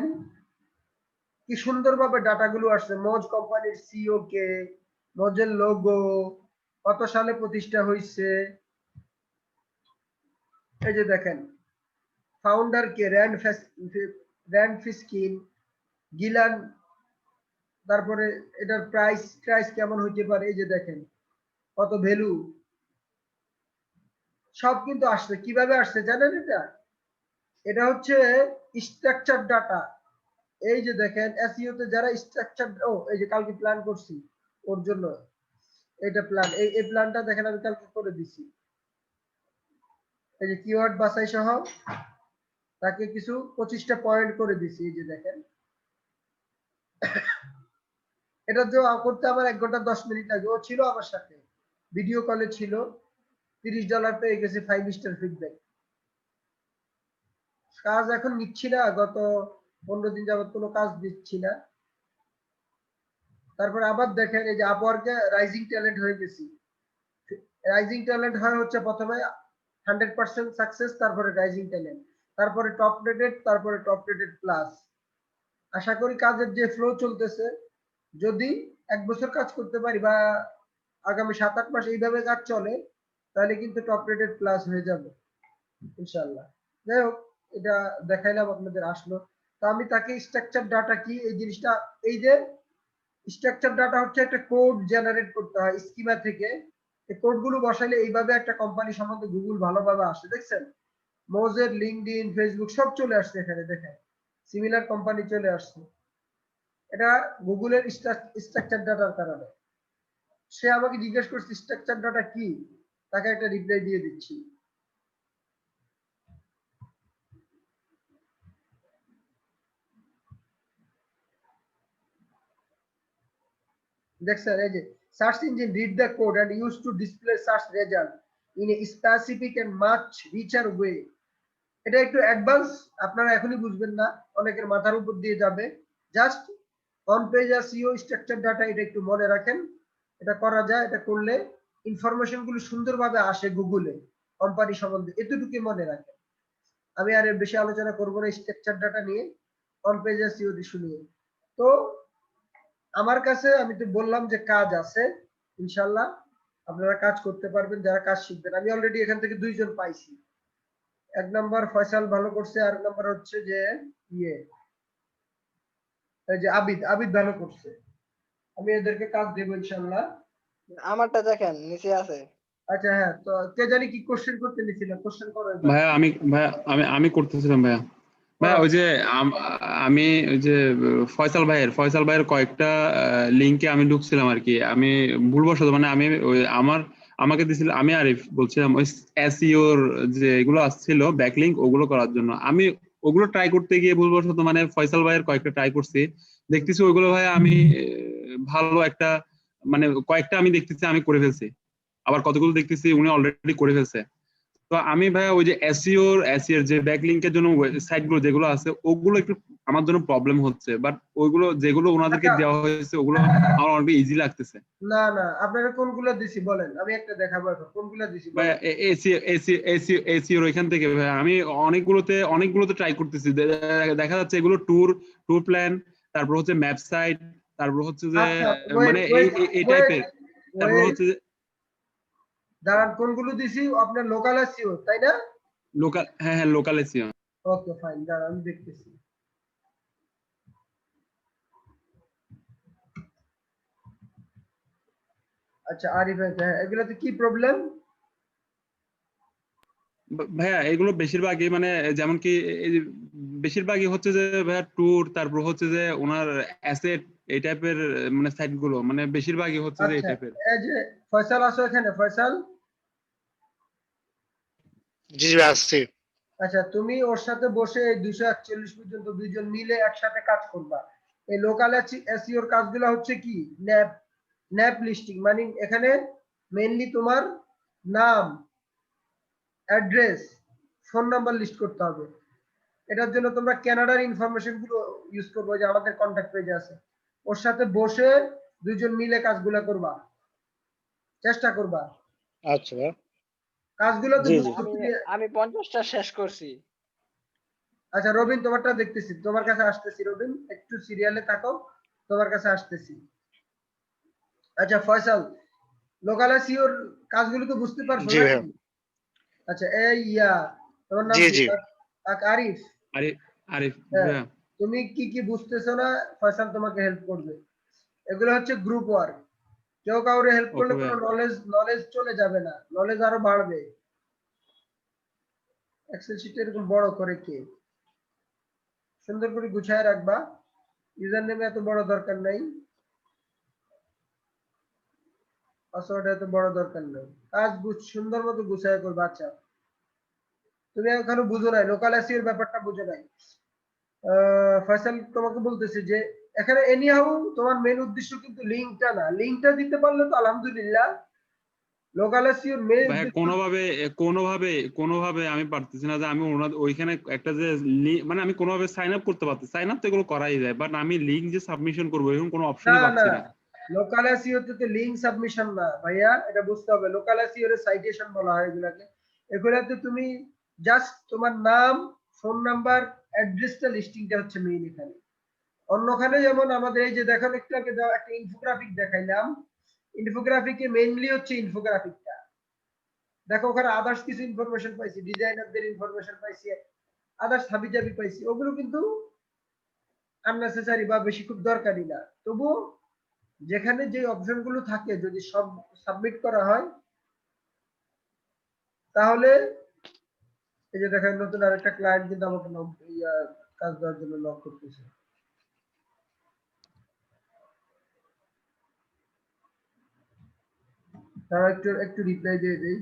A: কি সুন্দরভাবে ডাটাগুলো আসছে। মজ কোম্পানির সিইও কে, মজের লোগো, কত সালে প্রতিষ্ঠা হয়েছে, এই যে দেখেন ফাউন্ডার কে, র্যান্ড ফিস্কিন, গিলান, তারপরে এটার প্রাইস কেমন হইতে পারে, এই যে দেখেন কত ভ্যালু, সব কিন্তু আসছে। কিভাবে আসছে জানেন? এটা হচ্ছে স্ট্রাকচার ডাটা। এই যে দেখেন এসইও তে যারা স্ট্রাকচার, এই যে কালকে প্ল্যান করছি ওর জন্য, এটা প্ল্যান, এই প্ল্যানটা দেখেন আমি কালকে করে দিছি। এই যে কিওয়ার্ড বাছাই সহ তাকে কিছু 25টা পয়েন্ট করে দিছি, এই যে দেখেন। এটা তো করতে আমার 1 ঘন্টা 10 মিনিট লাগে, ও ছিল আমার সাথে। ভিডিও কলে ছিল, $30 পেয়ে গেছে 5 স্টার ফিডব্যাক। কাজ এখন নিচ্ছি না, গত 15 দিন যাবত কোনো কাজ দিচ্ছি না। তারপরে আবার দেখেন এই যে আপওয়ার্কে রাইজিং ট্যালেন্ট হয়ে গেছি। রাইজিং ট্যালেন্ট হয় হচ্ছে প্রথমে 100% সাকসেস, তারপরে রাইজিং ট্যালেন্ট, তারপরে টপ রেটেড, তারপরে টপ রেটেড প্লাস। আশা করি কাজের যে ফ্লো চলতেছে, যদি 1 বছর কাজ করতে পারি বা আগামী 7-8 মাস এইভাবে কাজ চলে, তাহলে কিন্তু টপ রেটেড প্লাস হয়ে যাবে ইনশাআল্লাহ। যাই হোক, এটা দেখাইলাম আপনাদের, আসলো। তো আমি তাকে স্ট্রাকচার ডাটা কি এই জিনিসটা, এই যে স্ট্রাকচার ডাটা হচ্ছে একটা কোড জেনারেট করতে হয় স্কিমা থেকে। এই কোডগুলো বসাইলে এইভাবে একটা কোম্পানি সম্বন্ধে গুগল ভালোভাবে আসে। দেখছেন মোজের, লিঙ্কডইন, ফেসবুক সব চলে আসছে এখানে, দেখেন সিমিলার কোম্পানি চলে আসছে। এটা গুগলের স্ট্রাকচার ডাটার কারণে। সে আমাকে জিজ্ঞেস করছে স্ট্রাকচার ডাটা কি, তাকে একটা রিপ্লাই দিয়ে দিচ্ছি। দেখছেন এই যে search engine read the code and use to display search result in a specific and much richer way. এটা একটু অ্যাডভান্স, আপনারা এখনই বুঝবেন না, অনেকের মাথার উপর দিয়ে যাবে। Just on page SEO structure data, এটা একটু মনে রাখেন, এটা করা যায়। এটা করলে ইনফরমেশন গুলো সুন্দরভাবে আসে গুগলে কোম্পানি সম্বন্ধে, এতটুকু মনে রাখেন। আমি আর এর বেশি আলোচনা করবো না স্ট্রাকচার ডাটা নিয়ে, অন পেজ এসইও ইস্যু নিয়ে। তো আমার কাছে, আমি তো বললাম যে কাজ আছে, ইনশাল্লাহ আপনারা কাজ করতে পারবেন যারা কাজ শিখবেন। আমি অলরেডি এখান থেকে 2 জন পাইছি। 1 নাম্বার ফয়সাল ভালো করছে, আর নাম্বার হচ্ছে যে এই যে আবিদ ভালো করছে। আমি এদেরকে কাজ দেব ইনশাল্লাহ।
C: আমারটা দেখেন নিচে আছে।
A: আচ্ছা হ্যাঁ, তো কে জানি কি কোশ্চেন করতে নিছিলেন, কোশ্চেন করো এবার।
G: ভাইয়া আমি করতেছিলাম ভাইয়া। ভাইয়া ওই যে আমি ওই যে ফয়সাল ভাইয়ের কয়েকটা লিংকে আমি ঢুকছিলাম আর কি। আমি ভুলবশত মানে আমি ওই আমাকে দিছিল, আমি আরিফ বলছিলাম ওই এসইওর যে এগুলো আসছিল ব্যাকলিংক, ওগুলো করার জন্য আমি ওগুলো ট্রাই করতে গিয়ে ভুলবশত মানে ফয়সাল ভাইয়ের কয়েকটা ট্রাই করছি, দেখতেছি ওইগুলো ভাই আমি ভালো একটা মানে কয়েকটা আমি দেখতেছি আমি করে ফেলছি, আবার কতগুলো দেখতেছি উনি অলরেডি করে ফেলছে। তো আমি ভাইয়া ওই যে এসইওর যে ব্যাকলিংকের জন্য সাইট গুলো যেগুলো আছে ওগুলো একটু আমার জন্য প্রবলেম হচ্ছে, বাট ওইগুলো যেগুলো ওনাদেরকে দেওয়া হয়েছে ওগুলো আমার অনেক ইজি লাগতেছে।
A: না না, আপনারা কোনগুলো দিছি বলেন, আমি একটা দেখাবো এখন কোনগুলো দিছি
G: ভাইয়া এসইওর ওইখান থেকে ভাইয়া আমি অনেকগুলোতে ট্রাই করতেছি, দেখা যাচ্ছে এগুলো ট্যুর প্ল্যান, তারপর হচ্ছে ম্যাপ সাইট, তারপর হচ্ছে যে মানে এই টাইপের, তারপর হচ্ছে যে
A: দাঁড়ান, কোনগুলো দিছি আপনার লোকাল এসইও তাই না?
G: লোকাল, হ্যাঁ লোকাল এসইও।
A: ওকে ফাইন, দাঁড়ান আমি দেখতেছি। আচ্ছা আরিফ ভাই, হ্যাঁ এগুলোতে কি প্রবলেম?
G: ভাইয়া এগুলো বেশিরভাগই মানে যেমন কি বেশিরভাগই হচ্ছে যে ভাইয়া ট্যুর, তারপর হচ্ছে যে ওনার অ্যাসেট, এই টাইপের মানে সাইট গুলো মানে বেশিরভাগই হচ্ছে যে এই
A: আচ্ছা
G: টাইপের।
A: এই যে ফয়সাল আসো এখানে, ফয়সাল।
E: জি ভাই আসছি।
A: আচ্ছা তুমি ওর সাথে বসে এই 241 পর্যন্ত 2 জন মিলে একসাথে কাজ করবা। এই লোকাল এসইওর কাজগুলো হচ্ছে কি ন্যাপ লিস্টিং, মানে এখানে মেইনলি তোমার নাম, অ্যাড্রেস, ফোন নাম্বার লিস্ট করতে হবে। এটার জন্য তোমরা কানাডার ইনফরমেশন গুলো ইউজ করবে, যে আমাদের কন্টাক্ট পেজে আছে। ওর সাথে বসে 2 জন মিলে কাজগুলো করবা, চেষ্টা করবা।
E: আচ্ছা ভাই।
A: কাজগুলো তো
E: জি, জি।
A: বুঝতে
C: আমি 50টা শেষ করছি।
A: আচ্ছা রবিন, তোমারটা দেখতেছি, তোমার কাছে আসতেছি। রবিন একটু সিরিয়ালে থাকো, তোমার কাছে আসতেছি। আচ্ছা ফয়সাল, লোকাল এসইওর কাজগুলো তো বুঝতে পারছো
E: জি
A: নাকি?
E: ভাই।
A: আচ্ছা এই তোমার নাম
E: জি,
A: কি?
E: জি।
A: আরিফ।
G: আরিফ
A: হ্যাঁ,
G: ভাইয়া।
A: তুমি কি বুঝতেছো না, ফয়সাল তোমাকে হেল্প করবে। এগুলো হচ্ছে গ্রুপ ওয়ার্ক, কেউ কাউরে হেল্প করলে
G: ওকে
A: কোনো
G: ভাইয়া।
A: নলেজ চলে যাবে না, নলেজ আরো বাড়বে। এক্সেল শিট এরকম বড় করে কে, সুন্দর করে গুছায় রাখবা। ইউজার নেমে এত বড় দরকার নাই, পাসওয়ার্ড এত বড় দরকার নাই, কাজ সুন্দর মতো গুছায় করবা। আচ্ছা তুমি এখনো বুঝো নাই, লোকাল এসইওর ব্যাপারটা বুঝো নাই। ফয়সাল তোমাকে বলতেছে যে এখানে এনি হাউ তোমার মেন উদ্দেশ্য কিন্তু লিঙ্কটা না, লিঙ্কটা দিতে পারলে তো আলহামদুলিল্লাহ। লোকাল এসইও মেইন
G: ভাই কোনোভাবে আমি পারতেছি না যে আমি ওইখানে একটা যে মানে আমি কোনোভাবে সাইন আপ করতে পারতেছি, সাইন আপ তো এগুলো করাই যায়, বাট আমি লিংক যে সাবমিশন করবো এরকম কোনো অপশনই
A: না
G: পাচ্ছি না।
A: লোকাল এসইও তে তো লিংক সাবমিশন না ভাইয়া, এটা বুঝতে হবে। লোকাল এসইও এর সাইটেশন বলা হয় এগুলাকে। এগুলাতে তুমি জাস্ট তোমার নাম, ফোন নাম্বার, অ্যাড্রেসটা, লিস্টিংটা হচ্ছে মেইন এখানে। অন্যখানে যেমন আমাদের এই যে দেখো একটু আগে একটা ইনফোগ্রাফিক দেখাইলাম, ইনফোগ্রাফিকে মেইনলি হচ্ছে ইনফোগ্রাফিকটা। দেখো ওখানে আদার্স কিছু ইনফরমেশন পাইছি, ডিজাইনারদের ইনফরমেশন পাইছি, আদার্স হাবিজাবি পাইছি, ওগুলো কিন্তু আননেসেসারি বা বেশি খুব দরকারি না। তবু যেখানে যে অপশনগুলো থাকে যদি সব সাবমিট করা হয় তাহলে এই যে দেখেন নতুন আরেকটা ক্লায়েন্ট কিন্তু আমাকে কাজ দেওয়ার জন্য লক করতেছে। তারা একটু রিপ্লাই দিয়ে দেই।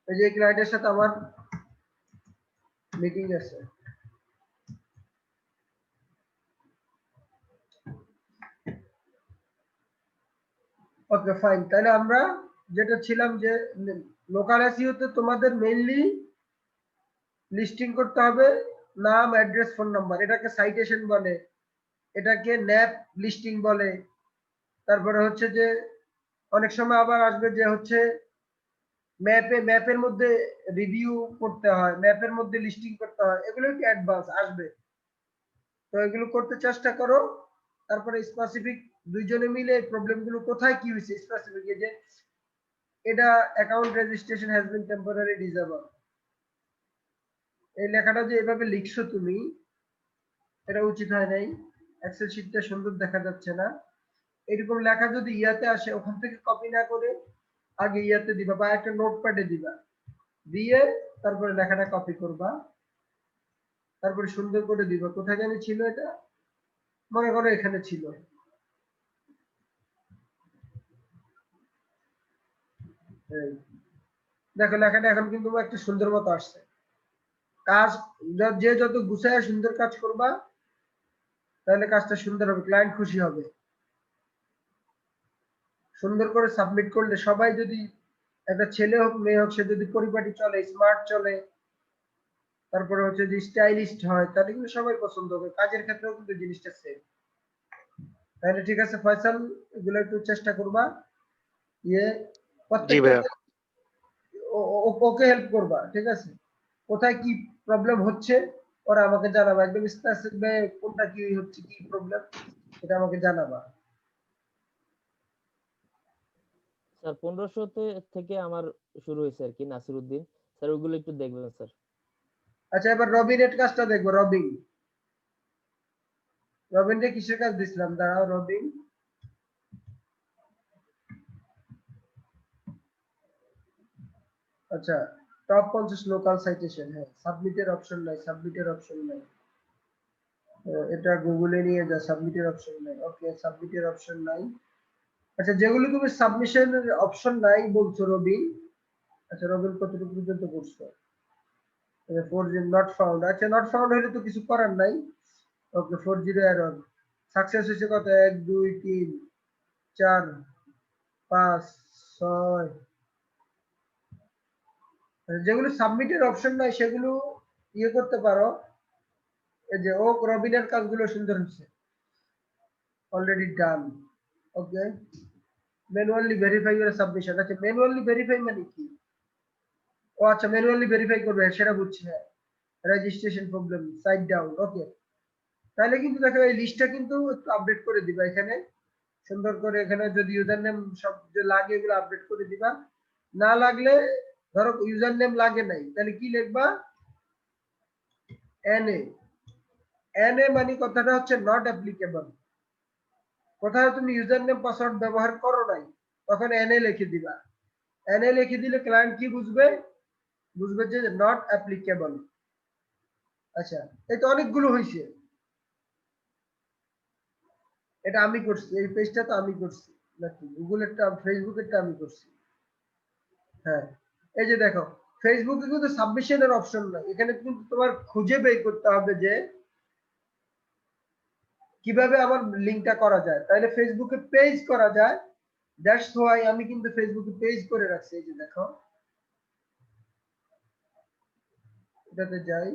A: এই যে ক্লায়েন্টের সাথে আমার মিটিং আছে। ওকে ফাইন, তাহলে আমরা যেটা ছিলাম যে লোকাল এসইওতে তোমাদের মেইনলি লিস্টিং করতে হবে নাম, অ্যাড্রেস, ফোন নাম্বার, এটাকে সাইটেশন বলে, এটাকে ন্যাপ লিস্টিং বলে। তারপরে হচ্ছে যে অনেক সময় আবার আসবে যে হচ্ছে ম্যাপের মধ্যে রিভিউ করতে হয়, ম্যাপের মধ্যে লিস্টিং করতে হয়, এগুলো একটু অ্যাডভান্স আসবে। তো এগুলো করতে চেষ্টা করো। তারপরে স্পেসিফিক দুইজনে মিলে প্রবলেমগুলো কোথায় কি হয়েছে স্পেসিফিক, যে এটা account registration has been temporary disable, এই লেখাটা যে এভাবে লিখছো তুমি, এটা উচিত হয় নাই। এক্সেল শিটটা সুন্দর দেখা যাচ্ছে না। এরকম লেখা যদি ইয়াতে আসে ওখান থেকে কপি না করে আগে ইয়াতে দিবা বা একটা নোটপ্যাডে দিবা, দিয়ে তারপরে লেখাটা কপি করবা, তারপরে সুন্দর করে দিবা। কোথায় জানি ছিল এটা, মনে করো এখানে ছিল। দেখো লেখাটা এখন কিন্তু একটা সুন্দর মতো আসছে। কাজ যে যত গুছায় সুন্দর কাজ করবা তাহলে কাজটা সুন্দর হবে, ক্লায়েন্ট খুশি হবে। সুন্দর করে সাবমিট করলে সবাই, যদি একটা ছেলে হোক মেয়ে হোক, সে যদি পরিপাটি চলে, স্মার্ট চলে, তারপরে হচ্ছে যে স্টাইলিস্ট হয়, তাহলে কিন্তু সবাই পছন্দ হবে। কাজের ক্ষেত্রেও কিন্তু জিনিসটা সেম। তাহলে ঠিক আছে ফয়সাল, এগুলো একটু চেষ্টা করবা, ইয়ে প্রত্যেকটা ওকে হেল্প করবা, ঠিক আছে? কোথায় কি প্রবলেম হচ্ছে ওরা আমাকে জানাবা, একদম স্পেসিফিক কোনটা কি হচ্ছে, কি প্রবলেম, এটা আমাকে জানাবা।
H: স্যার 1500 থেকে আমার শুরু হয়েছে আর কি, নাসিরউদ্দিন স্যার, ওগুলো একটু দেখবেন স্যার।
A: আচ্ছা এবার রবিনের কাজটা দেখবো। রবিনকে কিসের কাজ দিছিলাম, দাঁড়াও। রবিন আচ্ছা, টপ 50 লোকাল সাইটেশন। হ্যাঁ, সাবমিটের অপশন নাই। এটা গুগলে নিয়ে যা, সাবমিটের অপশন নাই। ওকে, সাবমিটের অপশন নাই। আচ্ছা, যেগুলো তুমি সাবমিশনের অপশন নাই বলছো রবিন, আচ্ছা রবিন কতটুকু পর্যন্ত করছো? 4G not found. আচ্ছা নট ফাউন্ড হলে তো কিছু করার নাই। ওকে, 40 এরর। সাকসেস হয়েছে কত? 1 2 3 4 5 6। যেগুলো সাবমিটের অপশন নাই সেগুলো ইয়ে করতে পারো। এই যে ও রবিনের কাজগুলো সুন্দর হচ্ছে, already done. Okay, manually verify your submission. আচ্ছা ম্যানুয়ালি ভেরিফাই মানে কি? ও আচ্ছা, ম্যানুয়ালি ভেরিফাই করবে, সেটা বুঝছি। হ্যাঁ, রেজিস্ট্রেশন প্রবলেম, সাইড ডাউন। ওকে, তাহলে কিন্তু দেখো এই লিস্টটা কিন্তু একটু আপডেট করে দিবা এখানে সুন্দর করে। এখানে যদি ইউজার নেম সব যে লাগে এগুলো আপডেট করে দিবা। না লাগলে, ধরো ইউজার নেম লাগে নাই, তাহলে কি লিখবা? এনএ মানে কথাটা হচ্ছে নট অ্যাপ্লিকেবল। কোথায় তুমি ইউজার নেম পাসওয়ার্ড ব্যবহার করো নাই, তখন এনএ লিখে দিবা। এনএ লিখে দিলে ক্লায়েন্ট কি বুঝবে যে নট অ্যাপ্লিকেবল। আচ্ছা, এই তো অনেকগুলো হয়েছে। এটা আমি করছি, এই পেজটা তো আমি করছি নাকি গুগলেরটা, ফেসবুকেরটা আমি করছি। হ্যাঁ, এই যে দেখো ফেসবুকে কিন্তু সাবমিশনের অপশন নাই, এখানে কিন্তু তোমার খুঁজে বের করতে হবে যে কিভাবে আমার লিংকটা করা যায়, তাহলে ফেসবুকে পেজ করা যায়। দ্যাটস হোয়াই আমি কিন্তু ফেসবুকে পেজ করে রাখছি। এই যে দেখো, এটাতে যাই,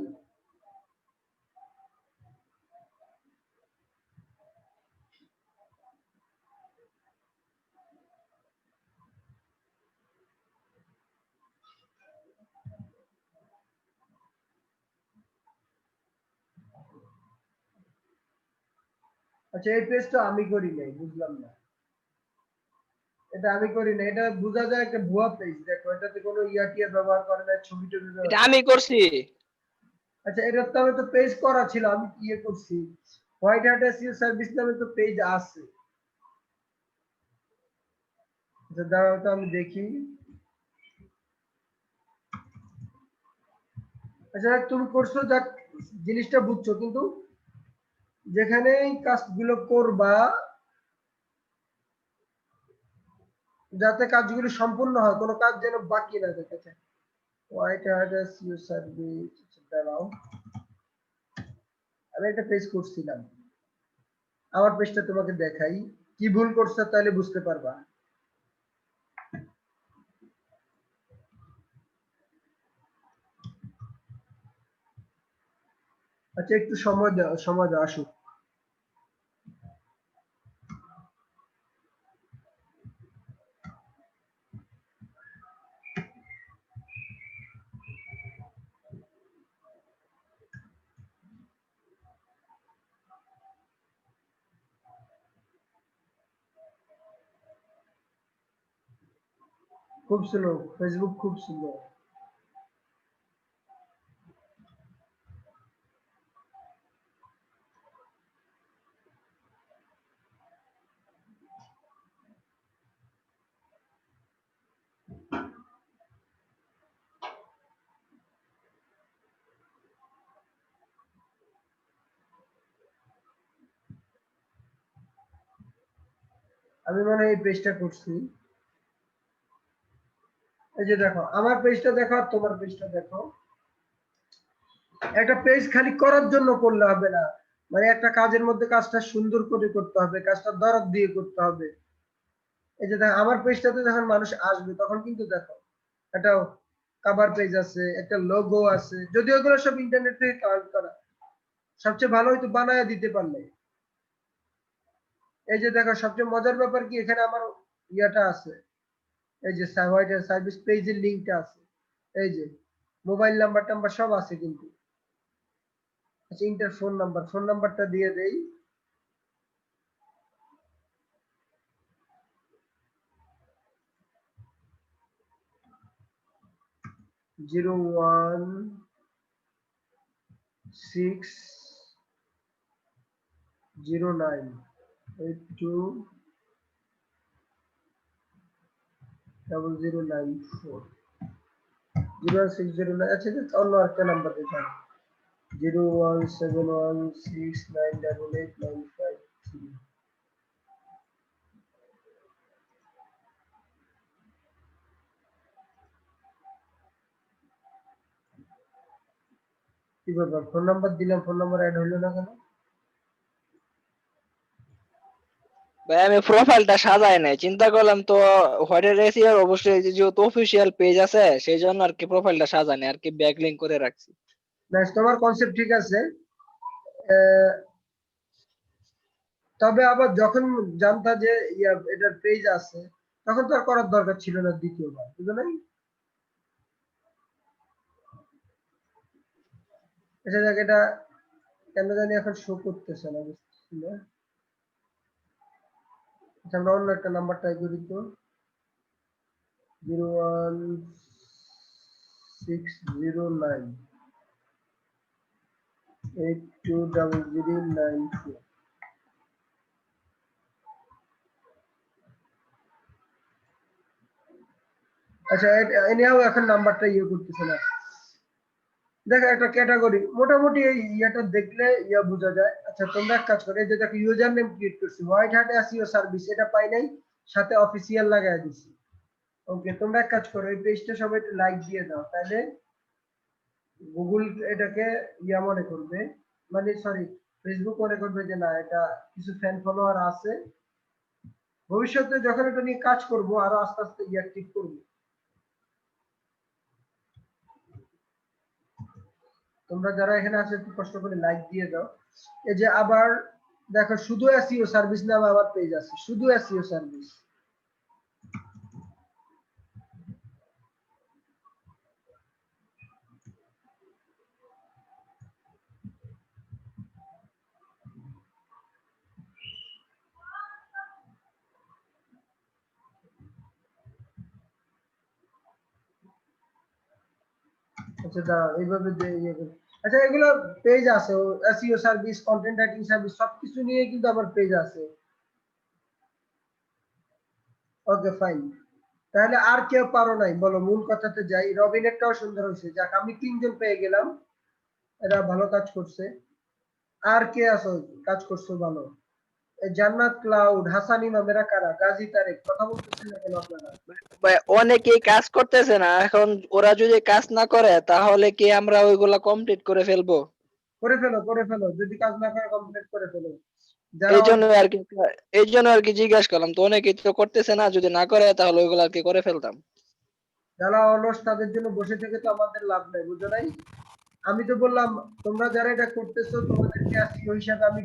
A: আচ্ছা এই পেজটা আমি করি নাই, বুঝলাম না। এটা আমি করি না, এটা বোঝা যায় একটা ভুয়া পেজ। দেখো এটাতে কোনো ইয়াটিয়া ব্যবহার করে না, ছবি টবি ব্যবহার
C: এটা আমি করছি।
A: আচ্ছা এটা তো আমি তো পেজ করা ছিল, আমি ইয়ে করছি, হোয়াইট হ্যাট এসইও সার্ভিস নামে তো পেজ আছে। আচ্ছা দাঁড়াও তো আমি দেখি। আচ্ছা তুমি করছো, যাক জিনিসটা বুঝছো, কিন্তু যেখানে কাজগুলো করবা যাতে কাজগুলো সম্পূর্ণ হয়, কোনো কাজ যেন বাকি না থাকে। হোয়াইট হ্যাট এসইও সার্ভিস, দাঁড়াও আমি একটা পেজ করছিলাম, আমার পেজটা তোমাকে দেখাই, কি ভুল করছো তাহলে বুঝতে পারবা। আচ্ছা একটু সময় দাও, সময় দাও, আসুক। খুব স্লো, ফেসবুক খুব স্লো। আমি মনে হয় এই পেজটা করছি। এই যে দেখো আমার পেজটা দেখো আর তোমার পেজটা দেখো, একটা পেজ খালি করার জন্য করলে হবে না, মানে একটা কাজের মধ্যে কাজটা সুন্দর করে করতে হবে, কাজটা দরদ দিয়ে করতে হবে। এই যে দেখো আমার পেজটাতে যখন মানুষ আসবে তখন কিন্তু দেখো একটা কভার পেজ আছে, একটা লোগো আছে, যদিও এগুলো সব ইন্টারনেট থেকে কালেক্ট করা, সবচেয়ে ভালো হয়তো বানায় দিতে পারলে। এই যে দেখো সবচেয়ে মজার ব্যাপার কি, এখানে আমার ইয়াটা আছে, এই যে হোয়াইট সার্ভিস পেজের লিংকটা আছে, এই যে মোবাইল নাম্বার টাম্বার সব আছে কিন্তু। আচ্ছা ইন্টার ফোন নাম্বারটা দিয়ে দেই, 01609820094 01609। আচ্ছা অন্য একটা নাম্বার দিতাম, 01716988953। কি ব্যাপার, ফোন নাম্বার দিলাম, ফোন নাম্বার অ্যাড হইলো না কেন?
C: ভাই আমি প্রোফাইলটা সাজাই নাই, চিন্তা করলাম তো হোয়াইট এসিআর অবশ্যই যেহেতু অফিসিয়াল পেজ আছে সেই জন্য আর কি প্রোফাইলটা সাজাই নাই আর কি, ব্যাকলিংক করে রাখছি।
A: না তোমার কনসেপ্ট ঠিক আছে, তবে আবার যখন জানতা যে এটার পেজ আছে তখন তো আর করার দরকার ছিল না দ্বিতীয়বার, বুঝো নাই? এটা দেখ, এটা কেন জানি এখন শো করতেছে না, বুঝতেছি না। আচ্ছা আমরা অন্য একটা নাম্বার ট্রাই করি তো, 01609820094। আচ্ছা এনিহাও এখন নাম্বারটা ইয়ে করতেছে না। দেখো একটা ক্যাটাগরি মোটামুটি এই ইয়েটা দেখলে ইয়া বোঝা যায়। আচ্ছা তোমরা এক কাজ করো, এই যে দেখো ইউজার নেম ক্রিয়েট করছি হোয়াইট হ্যাট এসইও সার্ভিস, এটা পাই নাই, সাথে অফিসিয়াল লাগায় দিছি। ওকে তোমরা এক কাজ করো, এই পেজটা সবাই একটু লাইক দিয়ে দাও, তাহলে গুগল এটাকে ইয়া মনে করবে, মানে সরি ফেসবুক মনে করবে যে না এটা কিছু ফ্যান ফলোয়ার আছে, ভবিষ্যতে যখন এটা নিয়ে কাজ করব আরো আস্তে আস্তে অ্যাক্টিভ করব। তোমরা যারা এখানে আছো একটু কষ্ট করে লাইক দিয়ে দাও। এই যে আবার দেখো শুধু এসইও সার্ভিস নামে আবার পেজ আছে, শুধু এসইও সার্ভিস। আচ্ছা দাঁড়াও, এইভাবে আচ্ছা এগুলো পেজ আছে, SEO service, content writing service সবকিছু নিয়ে কিন্তু আমার পেজ আছে। ওকে ফাইন, তাহলে আর কেউ পারো নাই বলো, মূল কথাতে যাই। রবিনেরটাও সুন্দর হয়েছে, যাক আমি 3 জন পেয়ে গেলাম, এরা ভালো কাজ করছে। আর কে আছো কাজ করছো ভালো? জান্নাত ক্লাউড, হাসান ইমাম, এরা কারা? গাজী তারেক, কথা বলতেছেন না কেন আপনারা?
C: ভাই অনেকেই কাজ করতেছে না, এখন ওরা যদি কাজ না করে তাহলে কি আমরা ওইগুলা কমপ্লিট করে ফেলবো?
A: করে ফেলো, যদি কাজ না করে কমপ্লিট করে ফেলো।
C: এই জন্য আর কি জিজ্ঞাসা করলাম, তো অনেকেই তো করতেছে না, যদি না করে তাহলে ওইগুলা আর কি করে ফেলতাম।
A: যারা অলস তাদের জন্য বসে থেকে তো আমাদের লাভ নাই, বুঝো নাই? আমি তো বললাম তোমরা যারা এটা করতেছো তোমাদেরকে এসইও হিসাবে আমি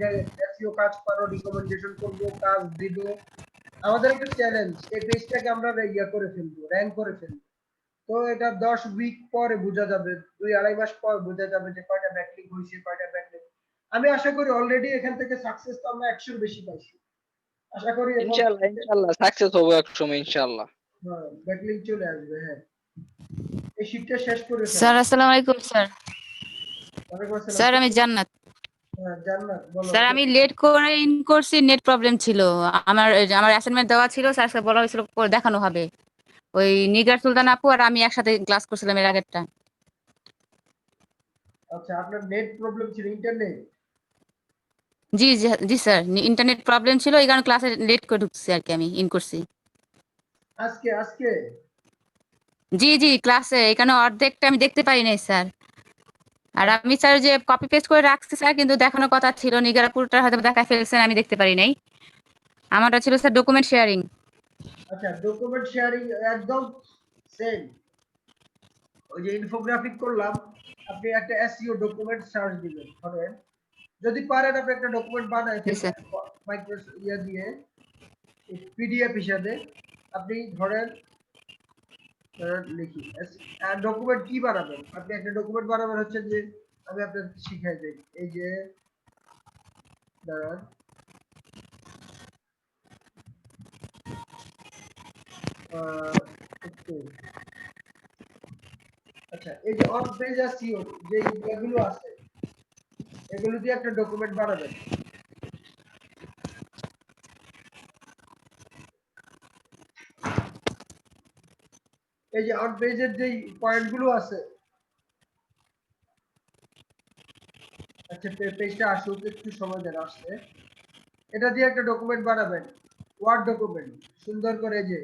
A: এসইও কাজ পারো, রিকমেন্ডেশন করবো, কাজ দিব। আমাদের একটা চ্যালেঞ্জ, এই পেজটাকে আমরা করে ফেলবো, র্যাঙ্ক করে ফেলবো। তো এটা 10 উইক পরে বোঝা যাবে, 2-2.5 মাস পর বোঝা যাবে যে কয়টা ব্যাকলিক হয়েছে, কয়টা ব্যাকলিক। আমি আশা করি অলরেডি এখান থেকে সাকসেস তো আমরা 100 বেশি পাইছি, আশা করি
C: ইনশাআল্লাহ সাকসেস হবো এক সময় ইনশাআল্লাহ।
A: হ্যাঁ ব্যাকলিক চলে আসবে। হ্যাঁ এই শীটটা শেষ করে ফেলো।
I: স্যার আসসালামু আলাইকুম স্যার।
A: ওয়ালাইকুম আসসালাম।
I: স্যার আমি জান্নাত।
A: হ্যাঁ জান্নাত বলো।
I: স্যার আমি লেট করে ইন করছি, নেট প্রবলেম ছিল। আমার আমার অ্যাসাইনমেন্ট দেওয়া ছিল, স্যারকে বলা হয়েছিল দেখানো হবে। ওই নিগার সুলতান আপু আর আমি একসাথে ক্লাস করছিলাম এর আগেরটা।
A: আচ্ছা আপনার নেট প্রবলেম ছিল, ইন্টারনেট?
I: জি জি জি স্যার, ইন্টারনেট প্রবলেম ছিল, এই কারণে ক্লাসে লেট করে ঢুকছি আর কি, আমি ইন করছি।
A: আজকে
I: জি জি ক্লাসে এখানে অর্ধেকটা আমি দেখতে পাই নাই স্যার। আর আমি স্যার যে কপি পেস্ট করে রাখছি স্যার, কিন্তু দেখানোর কথা ছিল নিগারাপুরটা হয়তো দেখা ফেলছেন, আমি দেখতে পারি নাই। আমারটা ছিল স্যার ডকুমেন্ট শেয়ারিং।
A: আচ্ছা ডকুমেন্ট শেয়ারিং একদম সেম, ওই যে ইনফোগ্রাফিক করলাম, আপনি একটা এসইও ডকুমেন্ট সার্চ দিবেন, ধরেন যদি পারেন আপনি একটা ডকুমেন্ট বানায়
I: জি স্যার।
A: মাইক্রোসফট দিয়ে পিডিএফ হিসাবে আপনি ধরেন লিখি ডকুমেন্ট কি বানাবেন। আপনি একটা ডকুমেন্ট বানাবেন হচ্ছে যে, আমি আপনাদের শিখাই দেই, এই যে দাঁড়ান একটু, আচ্ছা এই যে অন পেজ এসইও যে এগুলো আছে, এগুলো দিয়ে একটা ডকুমেন্ট বানাবেন। এই যে অন পেজের যে পয়েন্টগুলো আছে, আচ্ছা পেজটা আসুক, একটু সময় দেন আসছে। এটা দিয়ে একটা ডকুমেন্ট বানাবেন, ওয়ার্ড ডকুমেন্ট সুন্দর করে, যে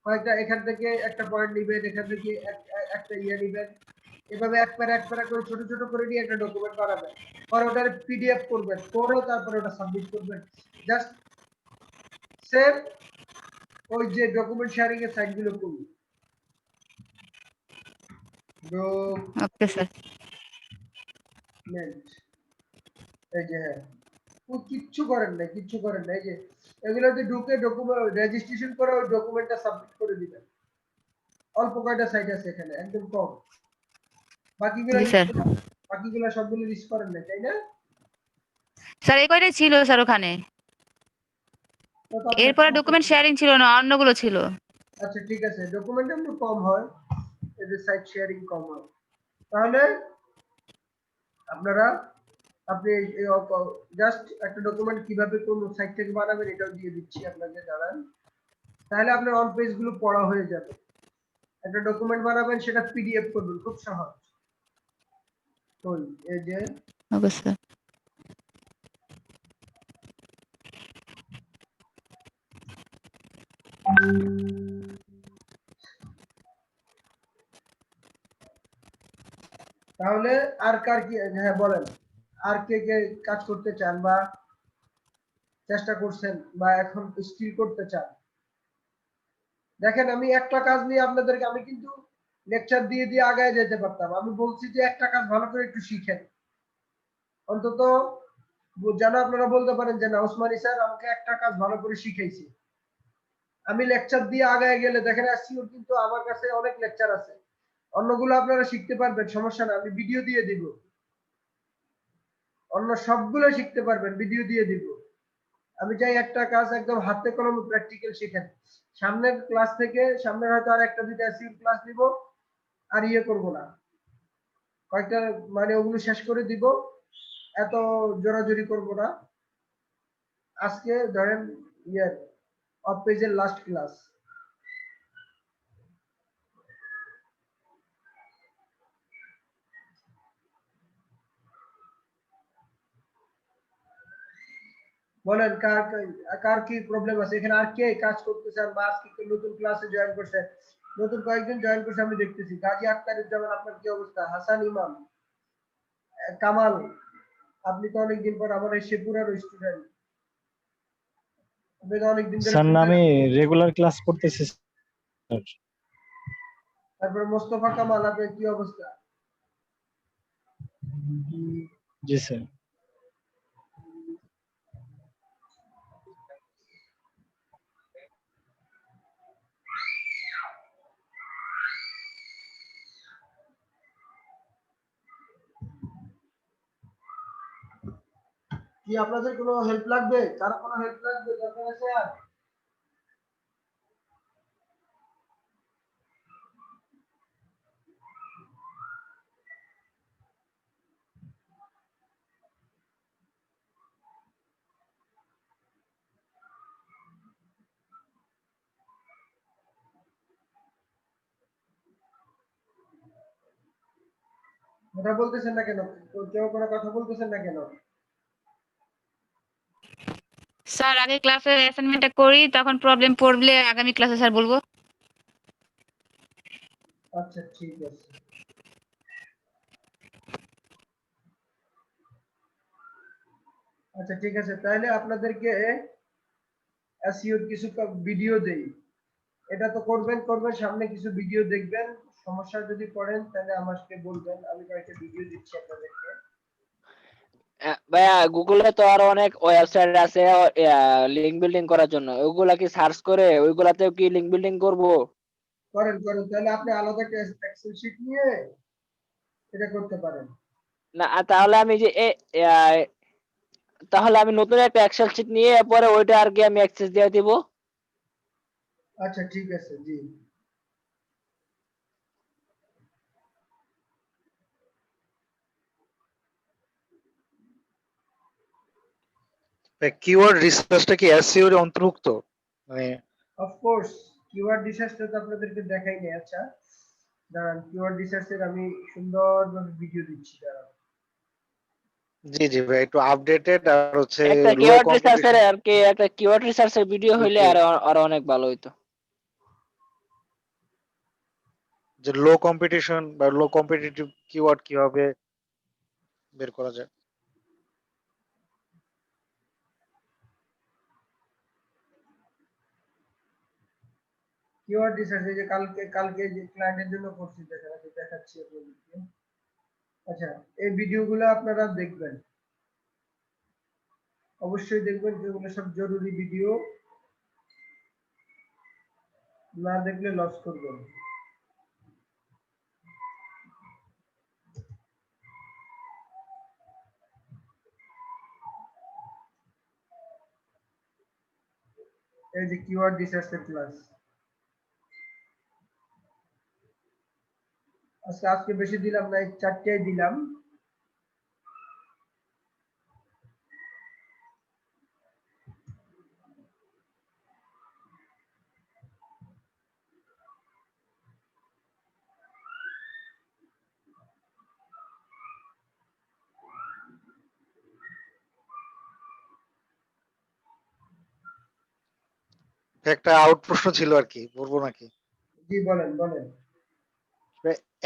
A: কয়েকটা এখান থেকে একটা পয়েন্ট নিবেন, এখান থেকে একটা নিবেন, এভাবে এক প্যারা করে ছোট ছোট করে নিয়ে একটা ডকুমেন্ট বানাবেন। পরে ওটার পিডিএফ করবেন, করে তারপরে ওটা সাবমিট করবেন। জাস্ট সেম ওই যে ডকুমেন্ট শেয়ারিং এর সাইটগুলো করুন।
I: Okay sir.
A: এই যে হ্যাঁ, কিচ্ছু করেন না, এই যে এগুলোতে ঢুকে ডকুমেন্ট রেজিস্ট্রেশন করে ওই ডকুমেন্টটা সাবমিট করে দিবেন। অল্প কয়টা সাইট আছে এখানে, একদম কম। বাকিগুলো সবগুলো লিস্ট করেন না, তাই না?
I: স্যার এই কয়টাই ছিল স্যার ওখানে, এরপরে ডকুমেন্ট শেয়ারিং ছিল না, অন্যগুলো ছিল।
A: আচ্ছা ঠিক আছে, ডকুমেন্ট একটু কম হয়, এদের সাইট শেয়ারিং কম হয়। তাহলে আপনারা আপনি জাস্ট একটা ডকুমেন্ট কিভাবে কোন সাইট থেকে বানাবেন এটাও দিয়ে দিচ্ছি আপনাকে, দাঁড়ান। তাহলে আপনার অন পেজ গুলো পড়া হয়ে যাবে। একটা ডকুমেন্ট বানাবেন, সেটা পিডিএফ করবেন, খুব সহজ। তো এই যে
I: ওকে স্যার।
A: তাহলে আর কার কি, হ্যাঁ বলেন, আর কে কে কাজ করতে চান বা চেষ্টা করছেন বা এখন স্টিল করতে চান? দেখেন আমি একটা কাজ নিয়ে আপনাদেরকে, আমি কিন্তু লেকচার দিয়ে দিয়ে আগায় যেতে পারতাম। আমি বলছি যে একটা কাজ ভালো করে একটু শিখেন, অন্তত যেন আপনারা বলতে পারেন যে না, ওসমানী স্যার আমাকে একটা কাজ ভালো করে শিখাইছে। আমি লেকচার দিয়ে আগায় গেলে দেখেন এসইও কিন্তু আমার কাছে অনেক লেকচার আছে, অন্যগুলো আপনারা শিখতে পারবেন, সমস্যা না, আমি ভিডিও দিয়ে দিব। অন্য সবগুলো শিখতে পারবেন, ভিডিও দিয়ে দিব। আমি চাই একটা কাজ একদম হাতে কলমে প্র্যাকটিক্যাল শিখেন। সামনের ক্লাস থেকে সামনের হয়তো আর একটা দুইটা এসইও ক্লাস দিব, আর ইয়ে করব না, কয়েকটা মানে ওগুলো শেষ করে দিব, এত জোরাজুরি করব না। আজকে ধরেন ইয়ার অফ পেজের লাস্ট ক্লাস। বলেন কার কার কি প্রবলেম আছে এখানে, আর কে কাজ করতে চান বা আজকে কেউ নতুন ক্লাসে জয়েন করছে? নতুন কয়েকজন জয়েন করছে আমি দেখতেছি। গাজী আক্তারুজ্জামান, আপনার কি অবস্থা? হাসান ইমাম, কামাল, আপনি তো অনেকদিন পর আমার এই শেপুরার স্টুডেন্ট, আপনি তো অনেকদিন ধরে
J: স্যার
A: চলে
J: আমি
A: আসছেন।
J: রেগুলার ক্লাস করতেছি স্যার।
A: তারপরে মোস্তফা কামাল, আপনার কি অবস্থা?
J: জি স্যার।
A: কি আপনাদের কোনো হেল্প লাগবে? কারো কোনো হেল্প লাগবে, দরকার আছে আর? কথা বলতেছেন না কেন? কেউ কোনো কথা বলতেছেন না কেন?
I: স্যার আগে ক্লাসের অ্যাসাইনমেন্টটা করি, তখন প্রবলেম পড়লে আগামী ক্লাসে স্যার বলবো।
A: আচ্ছা ঠিক আছে। আচ্ছা ঠিক আছে, তাহলে আপনাদেরকে এসইওর কিছু ভিডিও দেই। এটা তো করবেন করবেন, সামনে কিছু ভিডিও দেখবেন, সমস্যা যদি পড়েন তাহলে আমাকে বলবেন, আমি কয়েকটা ভিডিও দিচ্ছি আপনাদেরকে।
C: ভাইয়া গুগলে তো আরো অনেক ওয়েবসাইট আছে লিংক বিল্ডিং করার জন্য, ওইগুলা কি সার্চ করে ওইগুলাতেও কি লিংক বিল্ডিং করব?
A: করেন করেন, তাহলে আপনি আলাদা একটা এক্সেল শিট নিয়ে এটা করতে পারেন।
C: না তাহলে আমি যে তাহলে আমি নতুন একটা এক্সেল শিট নিয়ে পরে ওইটা আর কি আমি অ্যাক্সেস দিয়ে দিব।
A: আচ্ছা ঠিক আছে, জি।
E: কিওয়ার্ড রিসার্চটা কি এসইও এর অন্তর্ভুক্ত? মানে
A: অফকোর্স কিওয়ার্ড রিসার্চটা তো আপনাদেরকে দেখাইনি। আচ্ছা দাঁড়ান, কিওয়ার্ড রিসার্চের আমি সুন্দরভাবে ভিডিও দিচ্ছি, দাঁড়ান।
E: জি জি ভাই, একটু আপডেটেড আর হচ্ছে
C: একটা
E: লো
C: কিওয়ার্ড রিসার্চের
E: কম্পিটিশন।
C: আর কি একটা কিওয়ার্ড রিসার্চের ভিডিও হইলে আর অনেক ভালো হইতো।
E: যে লো কম্পিটিশন বা লো কম্পিটিটিভ কিওয়ার্ড কিভাবে বের করা যায়।
A: কিওয়ার্ড রিসার্চ এই যে কালকে যে ক্লায়েন্টের জন্য করছি, দেখাচ্ছি আপনাদেরকে। আচ্ছা এই ভিডিওগুলো আপনারা দেখবেন, অবশ্যই দেখবেন, এগুলো সব জরুরি ভিডিও, না দেখলে লস করবেন। এই যে কিওয়ার্ড রিসার্চের ক্লাস, আজকে বেশি দিলাম না, 4টাই দিলাম।
E: একটা আউট প্রশ্ন ছিল আর কি, বলবো নাকি?
A: জি বলেন বলেন।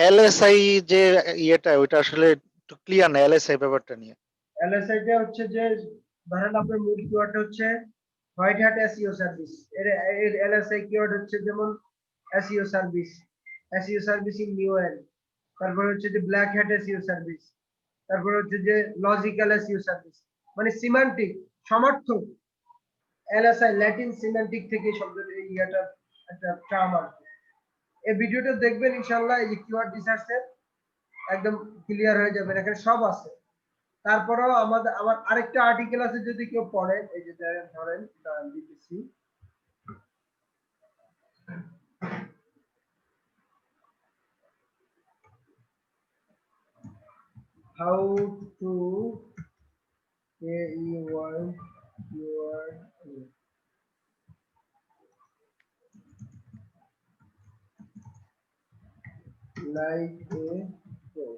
E: এলএসআই যে ইয়েটা, ওইটা আসলে একটু ক্লিয়ার না এলএসআই ব্যাপারটা নিয়ে।
A: এলএসআই টা হচ্ছে যে ধরেন আপনার মূল কিওয়ার্ড হচ্ছে হোয়াইট হ্যাট এসইও সার্ভিস, এর এলএসআই কিওয়ার্ড হচ্ছে যেমন SEO service, SEO service in new end, তারপর হচ্ছে যে ব্ল্যাক হ্যাট এসইও সার্ভিস, তারপর হচ্ছে যে লজিক্যাল এসইও সার্ভিস, মানে সিমান্টিক সমর্থক। এলএসআই ল্যাটিন সিমান্টিক থেকে শব্দটা ইয়াটা একটা টার্ম আর কি। এই ভিডিওটা দেখবেন ইনশাআল্লাহ, এই কিওয়ার্ড রিসার্চের একদম ক্লিয়ার হয়ে যাবে, এখানে সব আছে। তারপরেও আমার আরেকটা আর্টিকেল আছে, যদি কেউ পড়েন, এই যে ধরেন দিতেছি, how to keyword like a pro.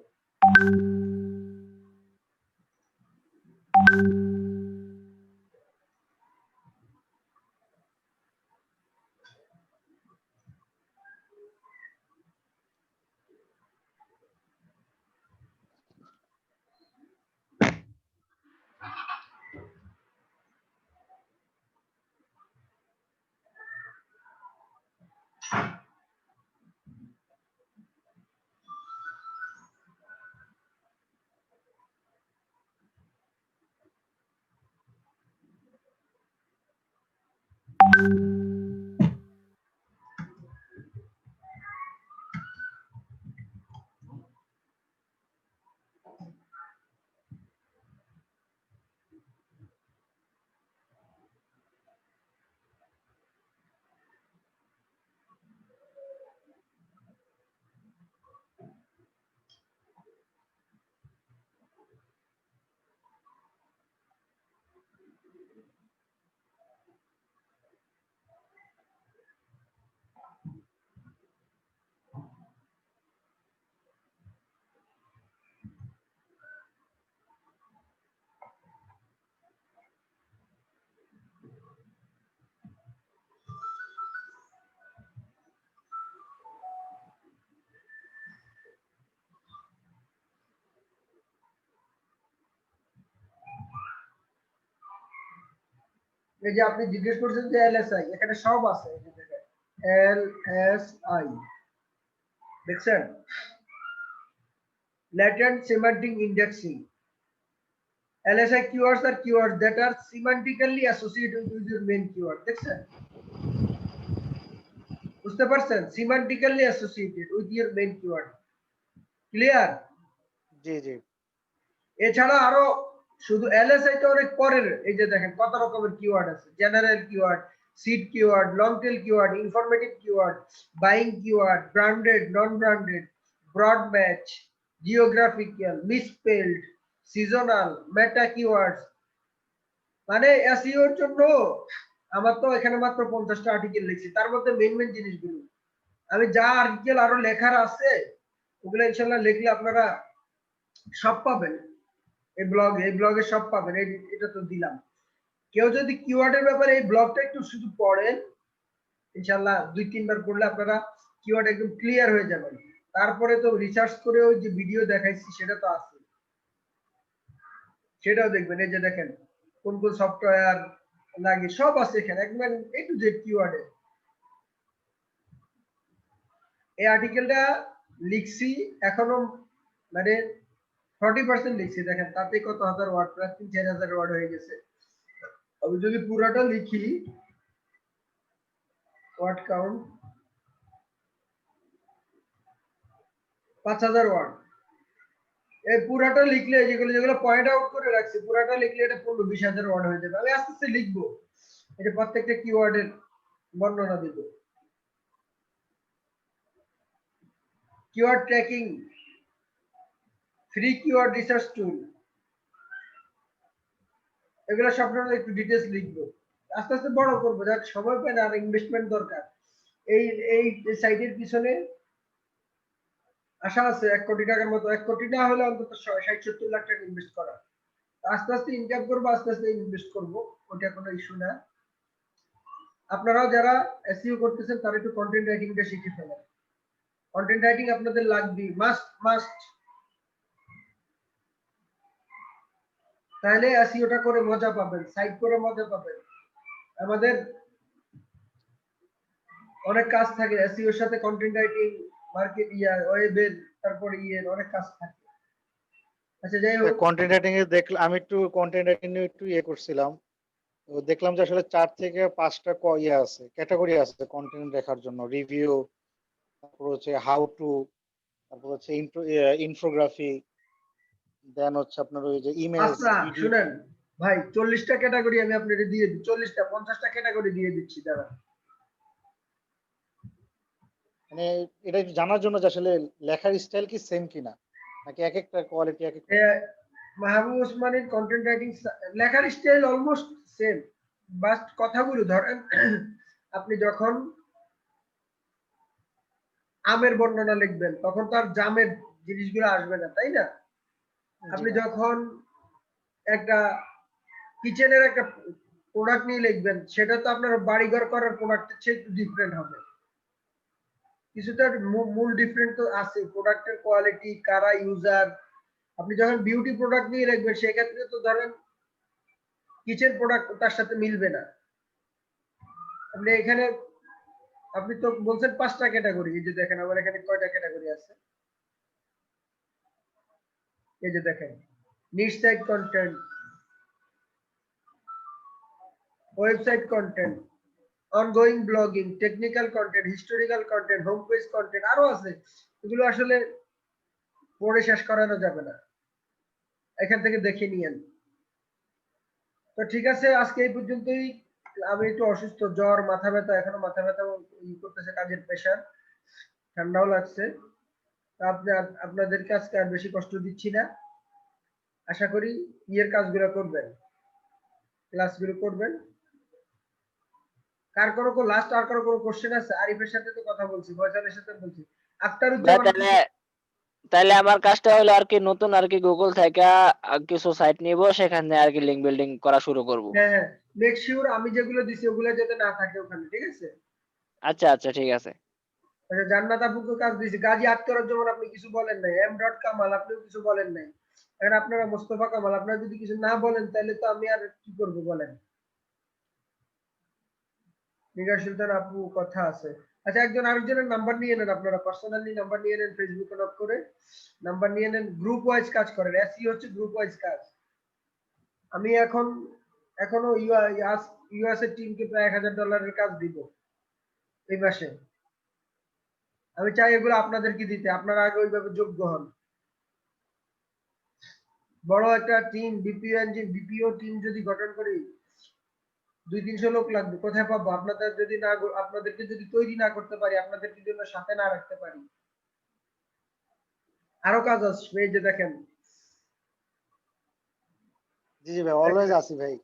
A: এই যে আপনি জিজ্ঞেস করছেন যে এলএসআই, এখানে সব আছে, এই যে দেখেন এলএসআই দেখছেন, latent semantic indexing. LSI keywords are keywords that are semantically associated with your main keyword. দেখছেন, বুঝতে পারছেন? semantically associated with your main keyword. Clear?
E: জি জি।
A: এছাড়া আরো শুধু এলএসআই তো অনেক পরের, এই যে দেখেন কত রকমের কিওয়ার্ড আছে, general keyword, seed keyword, long tail keyword, informative keyword, buying keyword, branded, non branded, broad match, geographical, misspelled, seasonal, meta keywords. মানে এসইও এর জন্য আমার তো এখানে মাত্র 50টা আর্টিকেল লিখছি, তার মধ্যে মেইন জিনিসগুলো আমি যা আর্টিকেল আরো লেখার আছে ওগুলো ইনশাআল্লাহ লিখলে আপনারা সব পাবেন। এই ব্লগে সব পাবেন, এটা তো দিলাম। কেউ যদি কিওয়ার্ডের ব্যাপারে এই ব্লগটা একটু শুধু পড়েন, ইনশাআল্লাহ 2-3 বার পড়লে আপনারা কিওয়ার্ড একদম ক্লিয়ার হয়ে যাবেন। তারপরে তো রিসার্চ করে ওই যে ভিডিও দেখাইছি সেটা তো আছে, সেটাও দেখবেন। এই যে দেখেন কোন কোন সফটওয়্যার লাগে সব আছে এখানে, একদম এ টু জেড কিওয়ার্ডে। এই আর্টিকেলটা লিখছি এখনো মানে 40% লিখছি, দেখেন তাতে কত হাজার ওয়ার্ড, প্রায় 3-4 হাজার ওয়ার্ড হয়ে গেছে। আমি যদি পুরোটা লিখি, ওয়ার্ড কাউন্ট 5000 ওয়ার্ড। এই পুরাটা লিখলে যেগুলো পয়েন্ট আউট করে রাখছি, পুরাটা লিখলে এটা 15-20 হাজার ওয়ার্ড হয়ে যাবে। আমি আস্তে আস্তে লিখবো, এটা প্রত্যেকটা কিওয়ার্ডের বর্ণনা দিব। Keyword tracking, free keyword research টুল, এগুলো সবসময় একটু ডিটেইলস লিখবো, আস্তে আস্তে বড় করবো, যার সময় পাই না, আর ইনভেস্টমেন্ট দরকার। এই সাইটের পিছনে আশা আছে 1 কোটি টাকার মতো, 1 কোটি না হলে অন্তত 60-70 লাখ টাকা ইনভেস্ট করা। আস্তে আস্তে ইনকাম করবো, আস্তে আস্তে ইনভেস্ট করবো, ওটা কোনো ইস্যু না। আপনারাও যারা এসইও করতেছেন তারা একটু কন্টেন্ট রাইটিংটা শিখে ফেলেন। কন্টেন্ট রাইটিং আপনাদের লাগবে, মাস্ট। তাহলে এসইওটা করে মজা পাবেন, সাইট করে মজা পাবেন। আমাদের অনেক কাজ থাকে এসইওর সাথে, কন্টেন্ট রাইটিং, মার্কেট ওয়েবের, তারপরে অনেক কাজ থাকে। আচ্ছা যাই হোক,
E: কন্টেন্ট রাইটিং এ দেখলাম, আমি একটু কন্টেন্ট রাইটিং নিয়ে একটু করছিলাম। তো দেখলাম যে আসলে 4 থেকে 5টা আছে, ক্যাটাগরি আছে কন্টেন্ট লেখার জন্য। রিভিউ, তারপর হচ্ছে হাউ টু, তারপর হচ্ছে ইনফোগ্রাফি, দেন হচ্ছে আপনার ওই যে ইমেজ,
A: আচ্ছা
E: ভিডিও।
A: শুনেন ভাই, 40টা ক্যাটাগরি আমি আপনাকে দিয়ে দিই, 40টা 50টা ক্যাটাগরি দিয়ে দিচ্ছি দাঁড়া।
E: মানে এটা একটু জানার জন্য যে আসলে লেখার স্টাইল কি সেম কিনা, নাকি এক একটা কোয়ালিটি এক একটা।
A: মাহবুব ওসমানের কন্টেন্ট রাইটিং লেখার স্টাইল অলমোস্ট সেম, বাট কথাগুলো ধরেন আপনি যখন আমের বর্ণনা লিখবেন তখন তো আর জামের জিনিসগুলো আসবে না, তাই না? আপনি যখন একটা কিচেনের একটা প্রোডাক্ট নিয়ে লিখবেন, সেটা তো আপনার বাড়িঘর করার প্রোডাক্টের চেয়ে একটু ডিফারেন্ট হবে। কিছুটা মূল ডিফারেন্ট তো আছে, প্রোডাক্টের কোয়ালিটি, কারা ইউজার। আপনি যখন বিউটি প্রোডাক্ট নিয়ে লিখবেন সেক্ষেত্রে তো ধরেন কিচেন প্রোডাক্ট তার সাথে মিলবে না। আপনি এখানে আপনি তো বলছেন 5টা ক্যাটাগরি, এই যে দেখেন আমার এখানে কয়টা ক্যাটাগরি আছে, এই যে দেখেন niche site content, website content, ongoing blogging, technical content, historical content, home page content, আরো আছে। এগুলো আসলে পড়ে শেষ করানো যাবে না, এখান থেকে দেখে নিয়েন। তো ঠিক আছে, আজকে এই পর্যন্তই। আমি একটু অসুস্থ, জ্বর, মাথা ব্যথা, এখনো মাথা ব্যথা করতেছে, কাজের প্রেশার, ঠান্ডাও লাগছে। আপনাদেরকে আজকে আর বেশি কষ্ট দিচ্ছি না। আশা করি কাজগুলো করবেন, ক্লাসগুলো করবেন। কার কোনো লাস্ট আর কারো কোনো কোশ্চেন আছে? আরিফের সাথে তো কথা বলছি, ফয়সালের সাথে বলছি,
C: তাহলে আমার কাজটা হলো আর কি নতুন আর কি গুগল থেকে কিছু সাইট নিব, সেখানে আর কি লিংক বিল্ডিং করা শুরু করব।
A: হ্যাঁ হ্যাঁ, মেক শিওর আমি যেগুলো দিছি ওগুলো যাতে না থাকে ওখানে, ঠিক আছে?
C: আচ্ছা আচ্ছা ঠিক আছে।
A: আচ্ছা, জান্নাত আপুকে কাজ দিছি, গাজী আক্তারুজ্জামান আপনি কিছু বলেন নাই, এম ডট কামাল আপনিও কিছু বলেন নাই। এখন আপনারা মোস্তফা কামাল আপনারা যদি কিছু না বলেন তাহলে তো আমি আর কি করব বলেন? নিগার সুলতান আপু কথা আছে। আচ্ছা, একজন আরেকজনের নাম্বার নিয়ে নেন, আপনারা পার্সোনালি নাম্বার নিয়ে নেন, ফেসবুকে নক করে নাম্বার নিয়ে নেন, গ্রুপ ওয়াইজ কাজ করেন। এসই হচ্ছে গ্রুপ ওয়াইজ কাজ। আমি এখনো ইউএস এর টিমকে প্রায় $1000 কাজ দিব এই মাসে। আমি চাই এগুলো আপনাদেরকে দিতে, আপনারা আগে ওইভাবে যোগ্য হন। বড় একটা টিম, বিপিও টিম যদি গঠন করি 200-300 লোক লাগবে, কোথায় পাবো? আপনাদেরকে যদি তৈরি না করতে পারি, আপনাদেরকে জন্য সাথে না রাখতে পারি, আরো কাজ আসবে। এই যে দেখেন,
E: জি জি ভাই, অলওয়েজ আসি ভাই।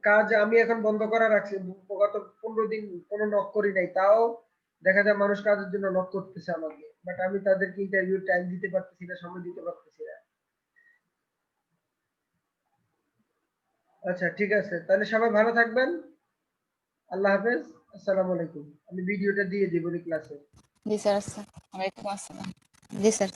A: কাজ আমি এখন বন্ধ করা রাখছি, গত 15 দিন কোনো নক করি নাই, তাও দেখা যায় মানুষ কাজের জন্য নক করতেছে আমাকে, বাট আমি তাদেরকে ইন্টারভিউ টাইম দিতে পারতেছি না, সময় দিতে পারতেছি না। আচ্ছা ঠিক আছে, তাহলে সবাই ভালো থাকবেন, আল্লাহ হাফেজ, আসসালামু আলাইকুম। আমি ভিডিওটা দিয়ে দিব ক্লাসে।
I: জি স্যার, আসসালামু আলাইকুম। আসসালাম। জি স্যার।